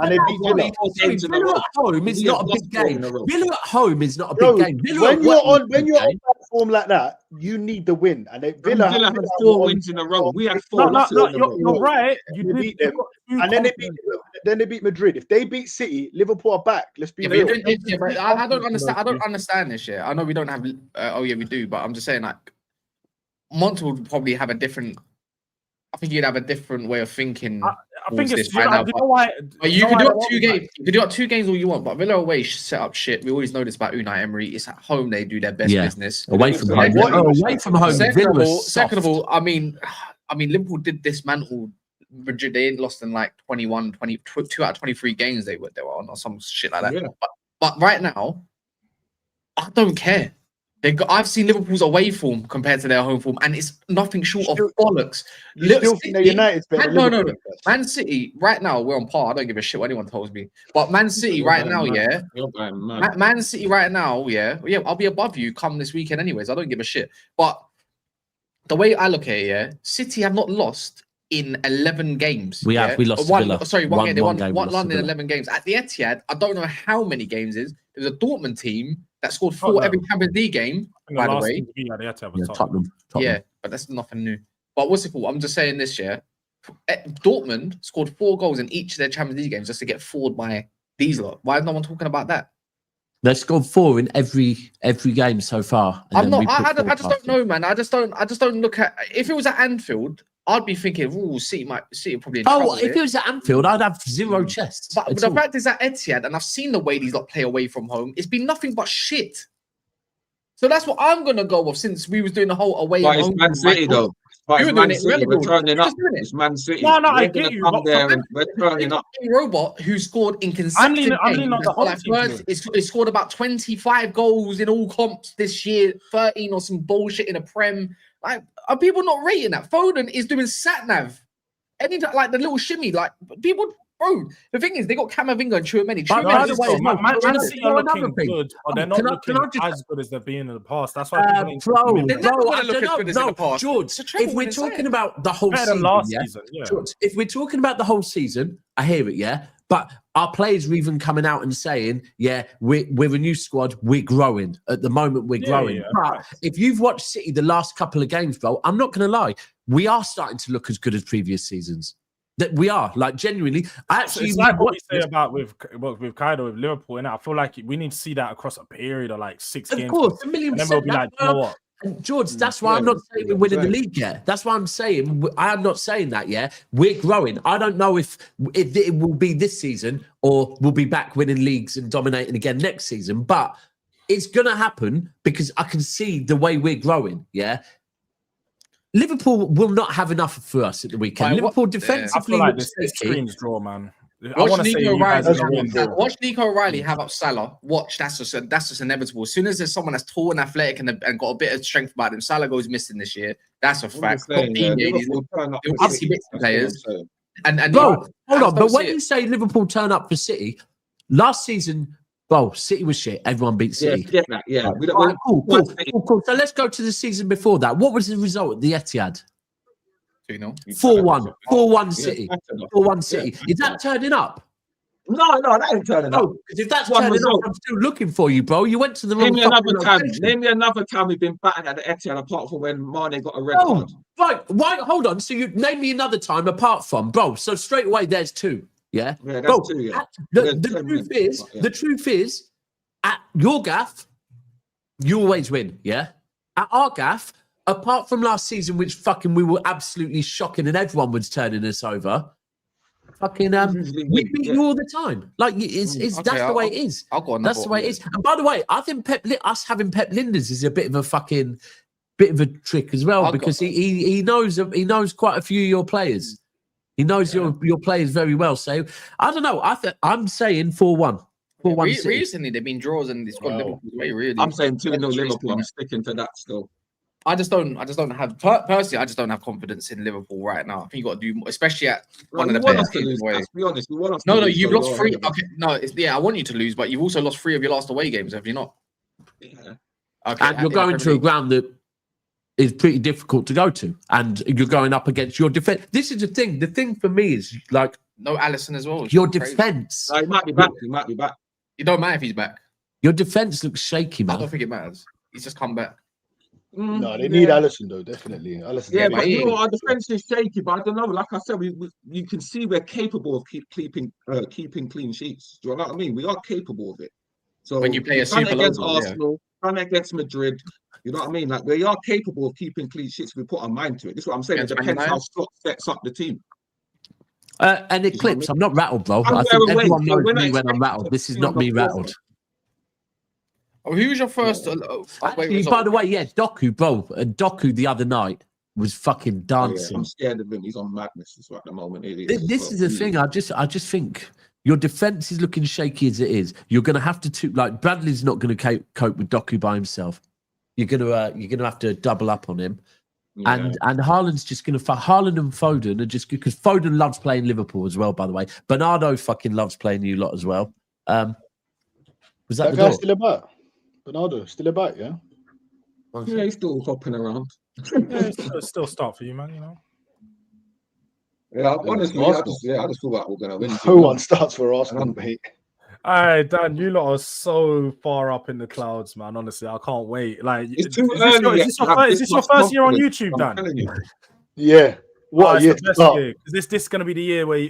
home is not a big game. Villa at home is not a big game. When you're on form like that, you need the win. And Villa had 4 wins in a row. We had 4 losses in a row. You're right. You beat them, and then they beat Madrid. If they beat City, Liverpool are back. Let's be real. I don't understand. I don't understand this shit. I know we don't have. We do, but I'm just saying, like, Monty would probably have a different. I think you'd have a different way of thinking. I think it's you could do up 2 games. You could do up 2 games all you want, but Villa away set up shit. We always know this about Unai Emery. It's at home they do their best business. Away from home. Second of all, I mean, Liverpool did dismantle Madrid. They ain't lost in like 2 out of 23 games they were on, or some shit like that. Yeah. But right now, I don't care. I've seen Liverpool's away form compared to their home form, and it's nothing short of bollocks. No. Man City right now we're on par. I don't give a shit what anyone tells me. But Man City right now, Man City right now, I'll be above you come this weekend, anyways. I don't give a shit. But the way I look at it, City have not lost in 11 games. We lost Villa. Sorry, one game. They won London in 11 games. At the Etihad, I don't know how many games it is. There's a Dortmund team that scored 4 every Champions League game, by the way. Tottenham. Yeah, but that's nothing new. But what's it called? I'm just saying this year, Dortmund scored 4 goals in each of their Champions League games just to get floored by these lot. Why is no one talking about that? They scored 4 in every game so far. I just don't know, man. I just don't look at. If it was at Anfield, I'd be thinking, City probably in trouble. If it was at Anfield, I'd have 0 chests. But the fact is at Etihad, and I've seen the way these lot play away from home, it's been nothing but shit. So that's what I'm gonna go with, since we was doing the whole away. But it's Man City though. But it's Man City. We're turning up. It's Man City. No, I get you. We're turning up. Robot who scored in consecutive games. He scored about 25 goals in all comps this year, 13 or some bullshit in a Prem. Like, are people not rating that? Foden is doing sat nav. Like the little shimmy, like people. Bro, the thing is, they got Camavinga and Tchouameni. Man City are looking good, but they're not looking as good as they've been in the past. That's why people they're never going to look as good as in the past. George, if we're talking about the whole season, George, if we're talking about the whole season, I hear it, yeah. But our players are even coming out and saying, we're a new squad, we're growing. At the moment, we're growing. Yeah. But if you've watched City the last couple of games, bro, I'm not going to lie, we are starting to look as good as previous seasons. That we are, like, genuinely. It's like what you say about with Kaido with Liverpool, and I feel like we need to see that across a period of like 6 games. Of course, 1,000,000%. And then we'll be like, you know what? And George, that's why I'm not saying we're winning the league yet. That's why I'm saying I am not saying that yet. We're growing. I don't know if it will be this season or we'll be back winning leagues and dominating again next season, but it's gonna happen because I can see the way we're growing. Yeah. Liverpool will not have enough for us at the weekend. Liverpool defensively, I feel like this screams draw, man. Watch Nico O'Reilly have up Salah. Watch, that's just inevitable. As soon as there's someone that's tall and athletic and got a bit of strength about him, Salah goes missing this year. That's a fact. Players. And bro, hold on. But when you say Liverpool turn up for City, last season, bro, City was shit. Everyone beat City. Yeah. Cool. So let's go to the season before that. What was the result at the Etihad? 4-1. 4-1 City. 4-1 City. Is that turning up? No, that ain't turning up. Because if that's turning up, I'm still looking for you, bro. You went to the wrong Name me another time we've been battered at the Etihad apart from when Mane got a red card. Right. Hold on. So you name me another time apart from, bro. So straight away, there's 2. Yeah, that's 2. Yeah. The truth is, At your gaff, you always win, yeah? At our gaff, apart from last season, which fucking we were absolutely shocking and everyone was turning us over, fucking we beat you all the time. Like it's that's the way it is. I'll go on that's the way it is. And by the way, I think us having Pep Linders is a bit of a trick as well, because he knows quite a few of your players. He knows your players very well. So I don't know. I'm saying 4-1. Recently, they've been draws and it's gone Liverpool's way. Really, I'm saying 2-0 Liverpool. I'm sticking to that still. I just don't have personally. I just don't have confidence in Liverpool right now. I think you got to do, especially at one of the best games away. Let's be honest. No, you've lost 3. Okay, no, I want you to lose, but you've also lost 3 of your last away games, have you not? Yeah. Okay, and you're going to a ground that is pretty difficult to go to, and you're going up against your defense. This is the thing. The thing for me is like no Alisson as well. Your defense. He might be back. He might be back. It don't matter if he's back. Your defense looks shaky, man. I don't think it matters. He's just come back. No, they need Alisson though, definitely. Alisson, but you know, our defense is shaky. But I don't know. Like I said, you can see we're capable of keeping clean sheets. Do you know what I mean? We are capable of it. So when you play a super against Arsenal, against Madrid, you know what I mean? Like we are capable of keeping clean sheets if we put our mind to it. This is what I'm saying. It depends how Scott sets up the team. And Eclipse, I'm not rattled, bro. I think everyone knows me when I'm rattled. This is not me rattled. Oh, who was your first? Actually, by the way, yeah, Doku, bro. Doku the other night was fucking dancing. I'm scared of him. He's on madness at the moment. This is the thing. I just think your defense is looking shaky as it is. You're going to have to like Bradley's not going to cope with Doku by himself. You're gonna have to double up on him. Yeah. And Haaland's just going to Haaland and Foden are just because Foden loves playing Liverpool as well, by the way. Bernardo fucking loves playing you lot as well. Was that the guy door? Still about? Bernardo still about? Yeah. Yeah, he's still hopping around. Yeah, still start for you, man. You know. Yeah, honestly, I just feel like we're gonna win. No one starts for Arsenal, mate. All right, Dan, you lot are so far up in the clouds, man. Honestly, I can't wait. Like, it's too early. Is this your first year on YouTube, Dan? Yeah. What a year to start. This is going to be the year where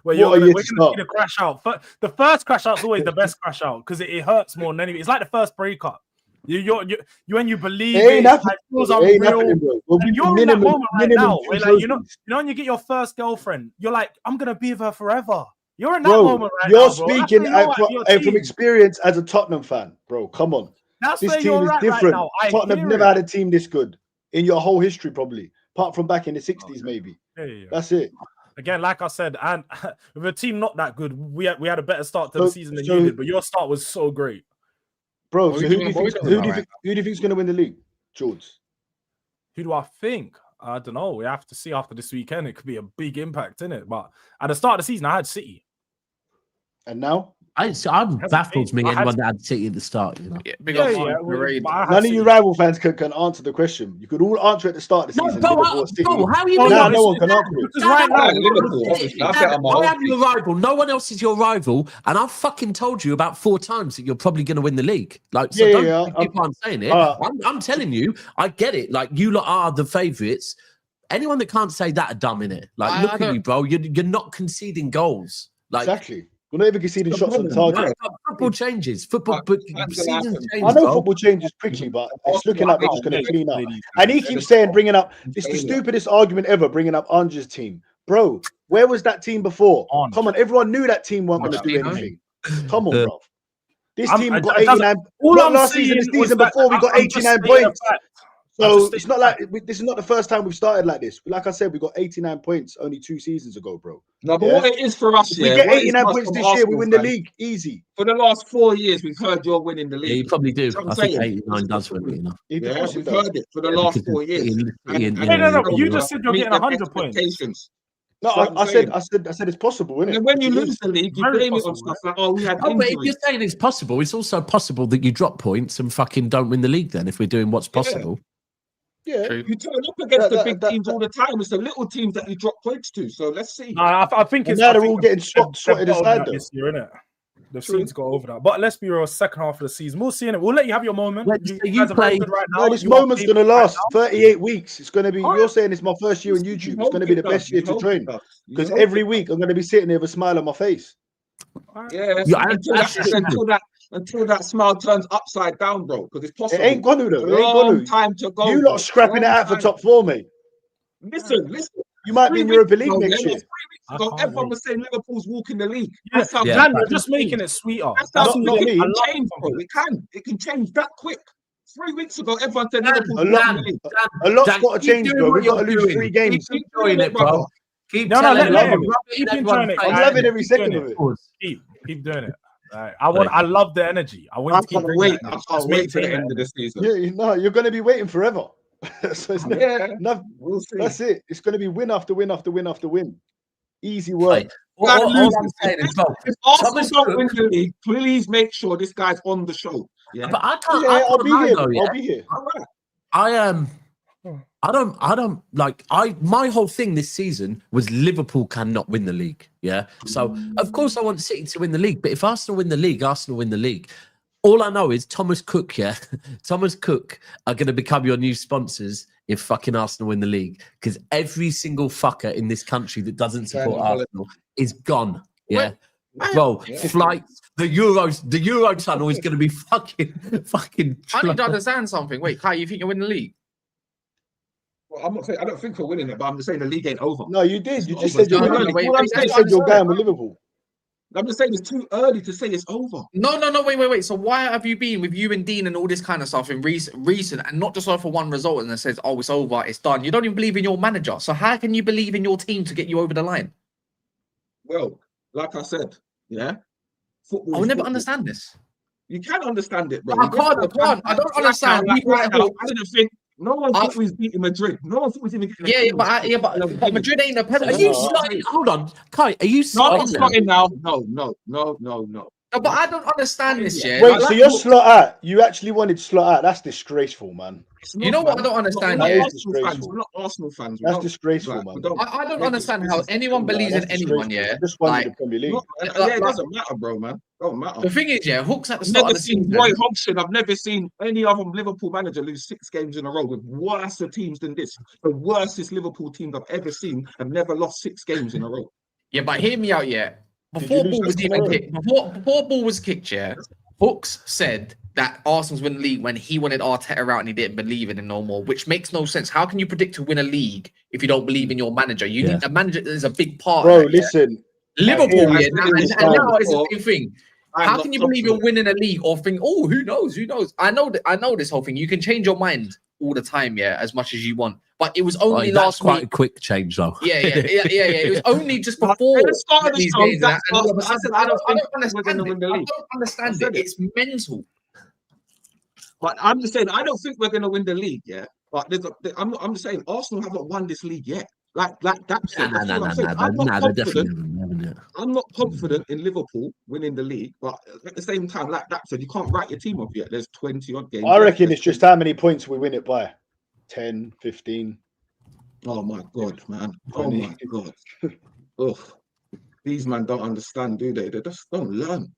we're going to see the crash out. The first crash out is always the best crash out because it hurts more than anything. It's like the first breakup. You when you believe it feels unreal. You're in that moment right now. Where, like, you know when you get your first girlfriend, you're like, I'm going to be with her forever. You're in that moment right now. You're speaking from experience as a Tottenham fan, bro. Come on. That's this where team is different. Right Tottenham have never had a team this good in your whole history, probably. Apart from back in the 60s, maybe. Yeah. That's it. Again, like I said, and with a team not that good, we had a better start to the season than you did, but your start was so great. Bro, so who do you think is going to win the league? George. Who do I think? I don't know. We have to see after this weekend. It could be a big impact, innit? But at the start of the season, I had City. And now? I'm baffled me anyone that had City at the start. You know? None of you rival fans can answer the question. You could all answer at the start of the season. How are you? No one can answer it. Right now, I am your rival. No one else is your rival, and I've fucking told you about 4 times that you're probably going to win the league. Like, so don't think I'm saying it. I'm telling you, I get it. Like, you lot are the favourites. Anyone that can't say that are dumb in it. Like, look at you, bro. You're not conceding goals. Like, exactly. We're not even conceding shots on target. Football changes. Seasons change. I know football changes quickly, but it's looking like they're just going to clean up. And he keeps saying, bringing up, it's the stupidest argument ever, bringing up Ange's team. Bro, where was that team before? Come on, everyone knew that team weren't going to do anything. Come on, bro. This team got 89. Last season, the season before, we got 89 points. So it's not like this is not the first time we've started like this. Like I said, we got 89 points only 2 seasons ago, bro. No, but what it is for us, we get 89 points this year, we win the league easy. For the last 4 years, we've heard you're winning the league. Yeah, you probably do. I think 89 does win it. Yeah, we've heard it for the last 4 years. No, you just said you're getting 100 points. No, I said it's possible, isn't it? And when you lose the league, you blame it on stuff like, we had injuries. But if you're saying it's possible, it's also possible that you drop points and fucking don't win the league then, if we're doing what's possible. Yeah, you turn up against the big teams all the time. It's the little teams that you drop points to. So let's see. No, I think it's now they're all getting swatted aside this year, isn't it? The season's got over that. But let's be real, second half of the season, we'll see. We'll let you have your moment. You play right now. This moment's going to last 38 weeks. It's going to be. You're saying it's my first year on YouTube. It's going to be the best year to train because every week I'm going to be sitting there with a smile on my face. Yeah, until until that smile turns upside down, bro. Because it's possible. It ain't gonna though. It ain't Long gonna. time to go. You lot scrapping it out for top 4, mate. Listen. You might be in Europa League next year. 3 weeks ago, everyone was saying Liverpool's walking the league. That's how they're just making it sweeter. That's how it can change, bro. It can change that quick. 3 weeks ago, everyone said Liverpool's walking the league. A lot's got to change, bro. We've got to lose 3 games. Keep doing it, bro. Keep doing it. I'm loving every second of it. Keep doing it. I love the energy. I can't wait to the end of the season. Yeah, you're going to be waiting forever. So it's we'll see. That's it. It's going to be win after win after win after win. Easy work. If Arsenal don't win the league, please make sure this guy's on the show. Yeah, but I can't. I'll be here. I'll be here. All right. I don't like. My whole thing this season was Liverpool cannot win the league. Yeah, so of course I want City to win the league. But if Arsenal win the league, Arsenal win the league. All I know is Thomas Cook, Thomas Cook are going to become your new sponsors if fucking Arsenal win the league. Because every single fucker in this country that doesn't support Arsenal is gone. Yeah. Bro, flights, the Euro tunnel is going to be fucking. I need to understand something. Wait, Kai, you think you'll win the league? Well, I'm not saying I don't think we're winning it, but I'm just saying the league ain't over. No, you did. You just said you're winning. You said you're going with Liverpool. I'm just saying it's too early to say it's over. No, wait. So why have you been with you and Dean and all this kind of stuff in recent and not just for one result and it says, oh, it's over, it's done. You don't even believe in your manager. So how can you believe in your team to get you over the line? Well, like I said, football. I will never understand this. You can understand it, bro. I can't. I don't understand. I didn't think. No one thought we was beating Madrid. No one thought we was even getting but Madrid ain't a penalty. Are you slotting? Hold on, Kai. Are you slotting now? No. No, but I don't understand this, yeah. Wait, so you're slot out? You actually wanted slot out? That's disgraceful, man. You know what I don't understand? We're not Arsenal fans. That's disgraceful, man. I don't understand how anyone believes in anyone, yeah. Just won the Premier League. It doesn't matter, bro, man. Don't matter. The thing is, Hook's at the start of the season. Roy Hodgson. I've never seen any other Liverpool manager lose 6 games in a row with worse teams than this. The worstest Liverpool teams I've ever seen have never lost 6 games in a row. Yeah, but hear me out, yeah. Before ball was kicked, Hooks said that Arsenal's win the league when he wanted Arteta out and he didn't believe in it no more, which makes no sense. How can you predict to win a league if you don't believe in your manager? You need a manager that is a big part. Bro, listen. Liverpool, now it's the same thing. How can you believe you're winning a league or think, oh, who knows? I know this whole thing. You can change your mind all the time, as much as you want. But it was only last week. Quite a quick change, though. Yeah. It was only just before these games. I don't understand it. It's mental. But I'm just saying, I don't think we're going to win the league, But I'm just saying, Arsenal haven't won this league yet. Like that. I'm not confident in Liverpool winning the league, but at the same time, like that said, you can't write your team off yet. There's 20 odd games. I reckon it's just how many points we win it by. 10, 15. Oh my god, man. 20. Oh my god. Ugh. These men don't understand, do they? They just don't learn.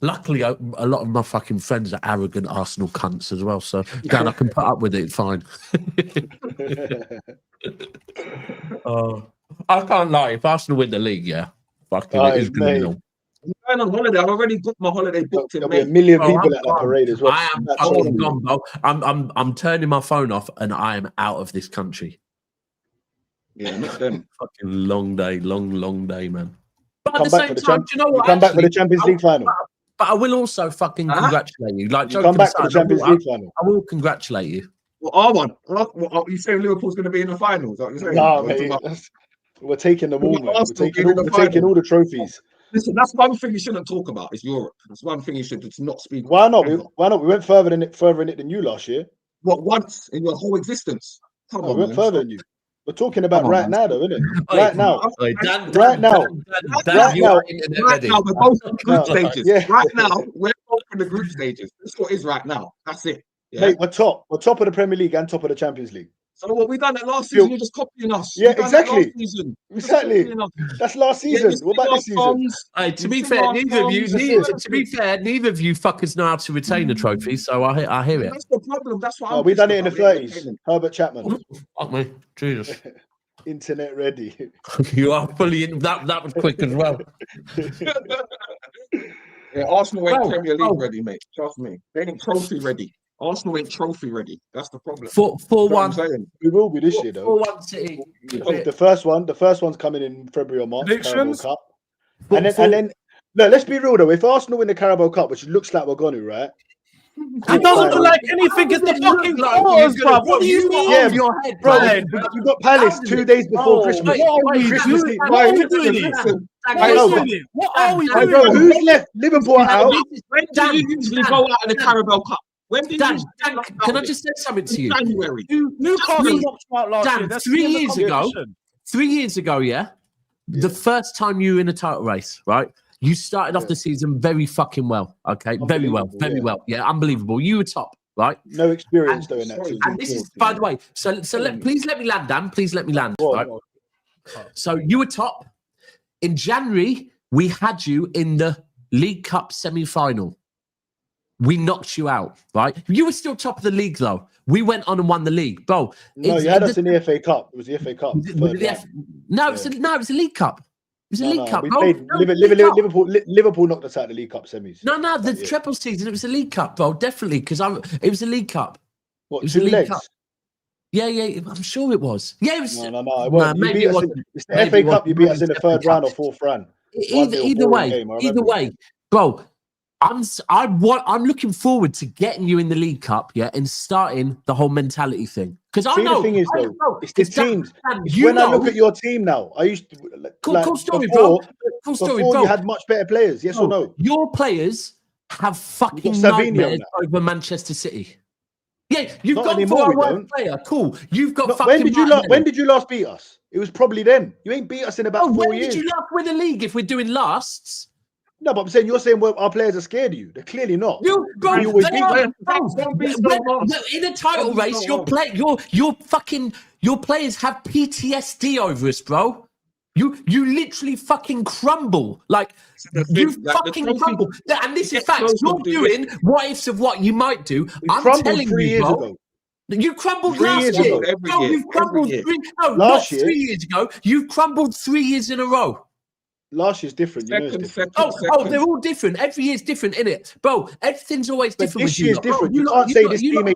Luckily, a lot of my fucking friends are arrogant Arsenal cunts as well. So, I can put up with it fine. I can't lie. If Arsenal win the league, fucking it is going to be. I'm going on holiday. I've already got my holiday booked in May. There'll be a million people at that parade as well. I am fucking gone, bro. I'm turning my phone off and I am out of this country. Yeah, not them. Fucking long day, long day, man. But at the same time, do you know what? Come back for the Champions League final. But I will also fucking congratulate you. Like, come back for the Champions League final. I will congratulate you. Well, are you saying Liverpool's going to be in the finals? No, mate. We're taking them all, man. We're taking all the trophies. Listen, that's one thing you shouldn't talk about. Is Europe. That's one thing you should not speak. Why not? Why not? We went further in it than you last year. What, once in your whole existence? Come on, we went further than you. We're talking about right now, though, isn't it? Right now. Right now, we're both in the group stages. Yeah. Right now, we're both in the group stages. That's what is right now. That's it. Yeah? Mate, we're top. We're top of the Premier League and top of the Champions League. So what we done that last season, you're just copying us. Yeah, exactly. Exactly. That's last season. What about this season? Hey, to be fair, neither of you fuckers know how to retain a trophy. So I hear it. That's the problem. That's what we done it in the 30s. Herbert Chapman. Fuck me, Jesus. Internet ready. You are fully in. That was quick as well. Yeah, Arsenal ain't Premier League ready, mate. Trust me. They ain't trophy ready. Arsenal ain't trophy ready. That's the problem. 4-1. We will be this year, though. 4-1 City. The first one's coming in February or March. Carabao Cup. And then, no, let's be real though. If Arsenal win the Carabao Cup, which looks like we're going to, right? It doesn't look like anything. It's the fucking quarters, bro. What do you mean? Yeah, your head, bro. We got Palace 2 days before Christmas. What are we doing? What are we doing? What are we doing? Who's left? Liverpool out. When do you usually go out in the Carabao Cup? When did Dan, can I just say something to you? January. Newcastle knocked you out last year. Dan, 3 years ago. 3 years ago, yeah, the first time you were in a title race, right? You started off the season very fucking well, okay? Very well, yeah, unbelievable. You were top, right? No experience doing that. And this is, by the way, please let me land, Dan. Please let me land, right? So you were top. In January, we had you in the League Cup semi-final. We knocked you out, right? You were still top of the league, though. We went on and won the league, bro. No, you had us in the FA Cup. It was the FA Cup. No, it was a League Cup. It was a League Cup. We played Liverpool knocked us out of the League Cup semis. No, the treble season. It was a League Cup, bro. Definitely, because it was a League Cup. What? It was 2 a League legs? Cup. Yeah. I'm sure it was. Yeah, it was. No. It wasn't. You beat us it's the FA Cup. You beat us in the third round or fourth round. Either way, bro. I'm looking forward to getting you in the League Cup, yeah, and starting the whole mentality thing. Because I know the thing is, though, it's the teams. When I look at your team now, I used to cool story, bro. Cool story, bro. You had much better players, yes or no? Your players have fucking nightmares over Manchester City. Yeah, you've got for a world player. Cool. You've got fucking. When did you last beat us? It was probably then. You ain't beat us in about 4 years. When did you last win a league if we're doing lasts? No, but I'm saying you're saying our players are scared of you. They're clearly not. In a title race, your players have PTSD over us, bro. You literally fucking crumble. Like you fucking crumble. And this is facts. You're doing what ifs of what you might do. I'm telling you, bro. You crumbled last year. No, you've crumbled 3 years ago. You've crumbled 3 years in a row. Last year's different. You know it's different. They're all different. Every year's different, innit? Bro, everything's always different. This year's different. You can't say this team.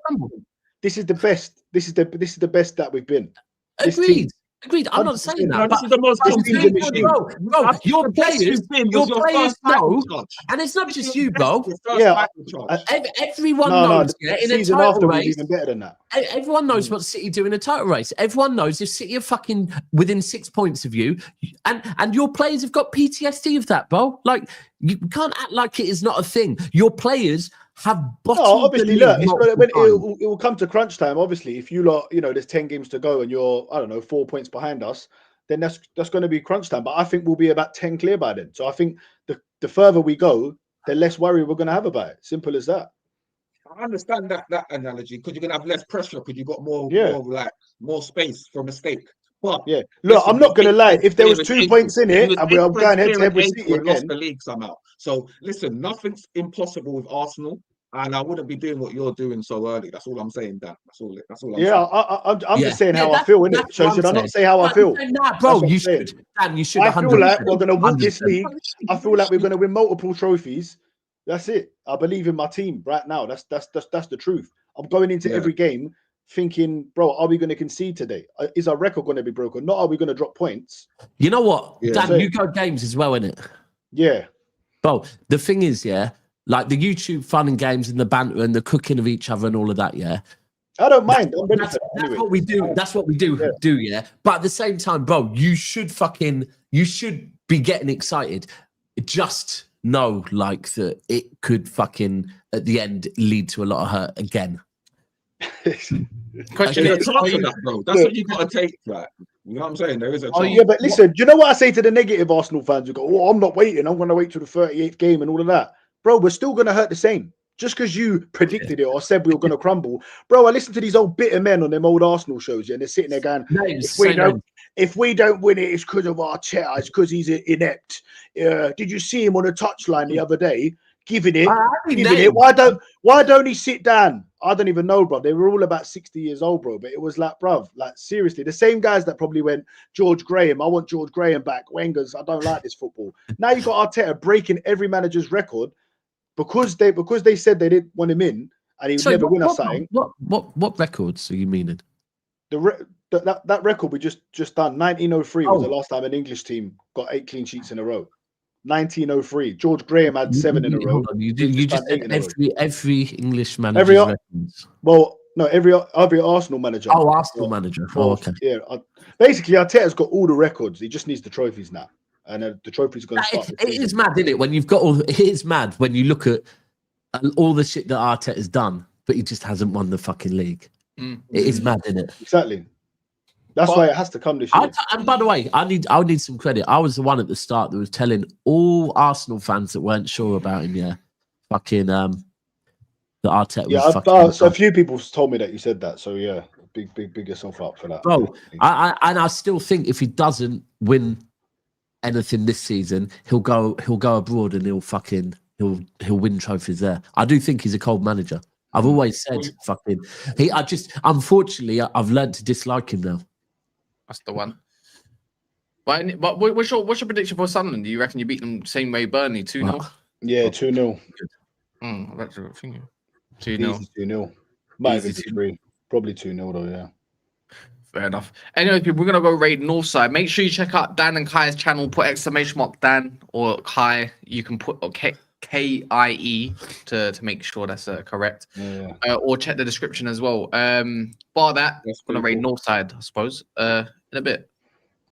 This is the best. This is the best that we've been. Agreed. I'm not saying that. This is the most bro, your players know, and it's not just you, bro. Yeah, everyone knows. In a title race, even better than that. Everyone knows what City do in a title race. Everyone knows if City are fucking within 6 points of you, and your players have got PTSD of that, bro. Like you can't act like it is not a thing. Your players have obviously look, it will come to crunch time. Obviously, if you lot, there's 10 games to go and you're 4 points behind us, then that's going to be crunch time. But I think we'll be about 10 clear by then. So I think the further we go, the less worry we're going to have about it. Simple as that. I understand that analogy because you're going to have less pressure because you've got more space for mistake. But yeah, look, I'm not going to lie. If there was 2 points in it and we are going head to head with City again, lost the league somehow. So listen, nothing's impossible with Arsenal, and I wouldn't be doing what you're doing so early. That's all I'm saying, Dan. That's all I'm saying. I'm just saying how I feel, innit? So should I not say how I feel? Nah, bro, you should. Dan, you should. I feel like we're going to win this league. I feel like we're going to win multiple trophies. That's it. I believe in my team right now. That's the truth. I'm going into every game thinking, bro, are we going to concede today? Is our record going to be broken? Not are we going to drop points? You know what, Dan? You go games as well, innit? Yeah. Bro, the thing is, like the YouTube fun and games and the banter and the cooking of each other and all of that, I don't mind. That's what we do. That's what we do. But at the same time, bro, you should be getting excited. Just know, like, that it could fucking at the end lead to a lot of hurt again. Question is, bro. That's what you got to take, right? You know what I'm saying? There is a chance. Yeah, but listen, do you know what I say to the negative Arsenal fans who go, "Oh, I'm not waiting. I'm going to wait till the 38th game and all of that." Bro, we're still going to hurt the same. Just because you predicted it or said we were going to crumble. Bro, I listen to these old bitter men on them old Arsenal shows, and they're sitting there going, if we don't win it, it's because of Arteta. It's because he's inept. Did you see him on a touchline the other day? Giving it. Why don't he sit down? I don't even know, bro. They were all about 60 years old, bro. But it was like, bro, like seriously, the same guys that probably went, George Graham, I want George Graham back. Wenger's, I don't like this football. Now you got Arteta breaking every manager's record because they said they didn't want him in, and he would never win us something. What records are you meaning? That record we just done, 1903 was the last time an English team got 8 clean sheets in a row. 1903. George Graham had 7 in a row. You just said every English manager's records. Well, no, every Arsenal manager. Oh, Arsenal manager. Okay. Yeah. Basically, Arteta's got all the records. He just needs the trophies now, and the trophies are going to start. It is mad, isn't it? When you've got all, it is mad when you look at all the shit that Arteta's done, but he just hasn't won the fucking league. It is mad, isn't it? Exactly. That's why it has to come this year. And by the way, I need some credit. I was the one at the start that was telling all Arsenal fans that weren't sure about him. Yeah, fucking that Arteta. Yeah, so a few people told me that you said that. So yeah, big yourself up for that. Bro, I still think if he doesn't win anything this season, he'll go abroad and he'll win trophies there. I do think he's a cold manager. I've always said unfortunately I've learned to dislike him now. That's the one. But what's your prediction for Sunderland? Do you reckon you beat them same way Burnley 2-0? Yeah, 2-0. That's a thing. 2-0. 2-0. Might be 3. Probably 2-0 though. Yeah. Fair enough. Anyway, people, we're gonna go raid Northside. Make sure you check out Dan and Kai's channel. Put _! Dan or Kai. You can put KIE to make sure that's correct. Yeah. Or check the description as well. Bar that, we're gonna raid Northside, I suppose. In a bit.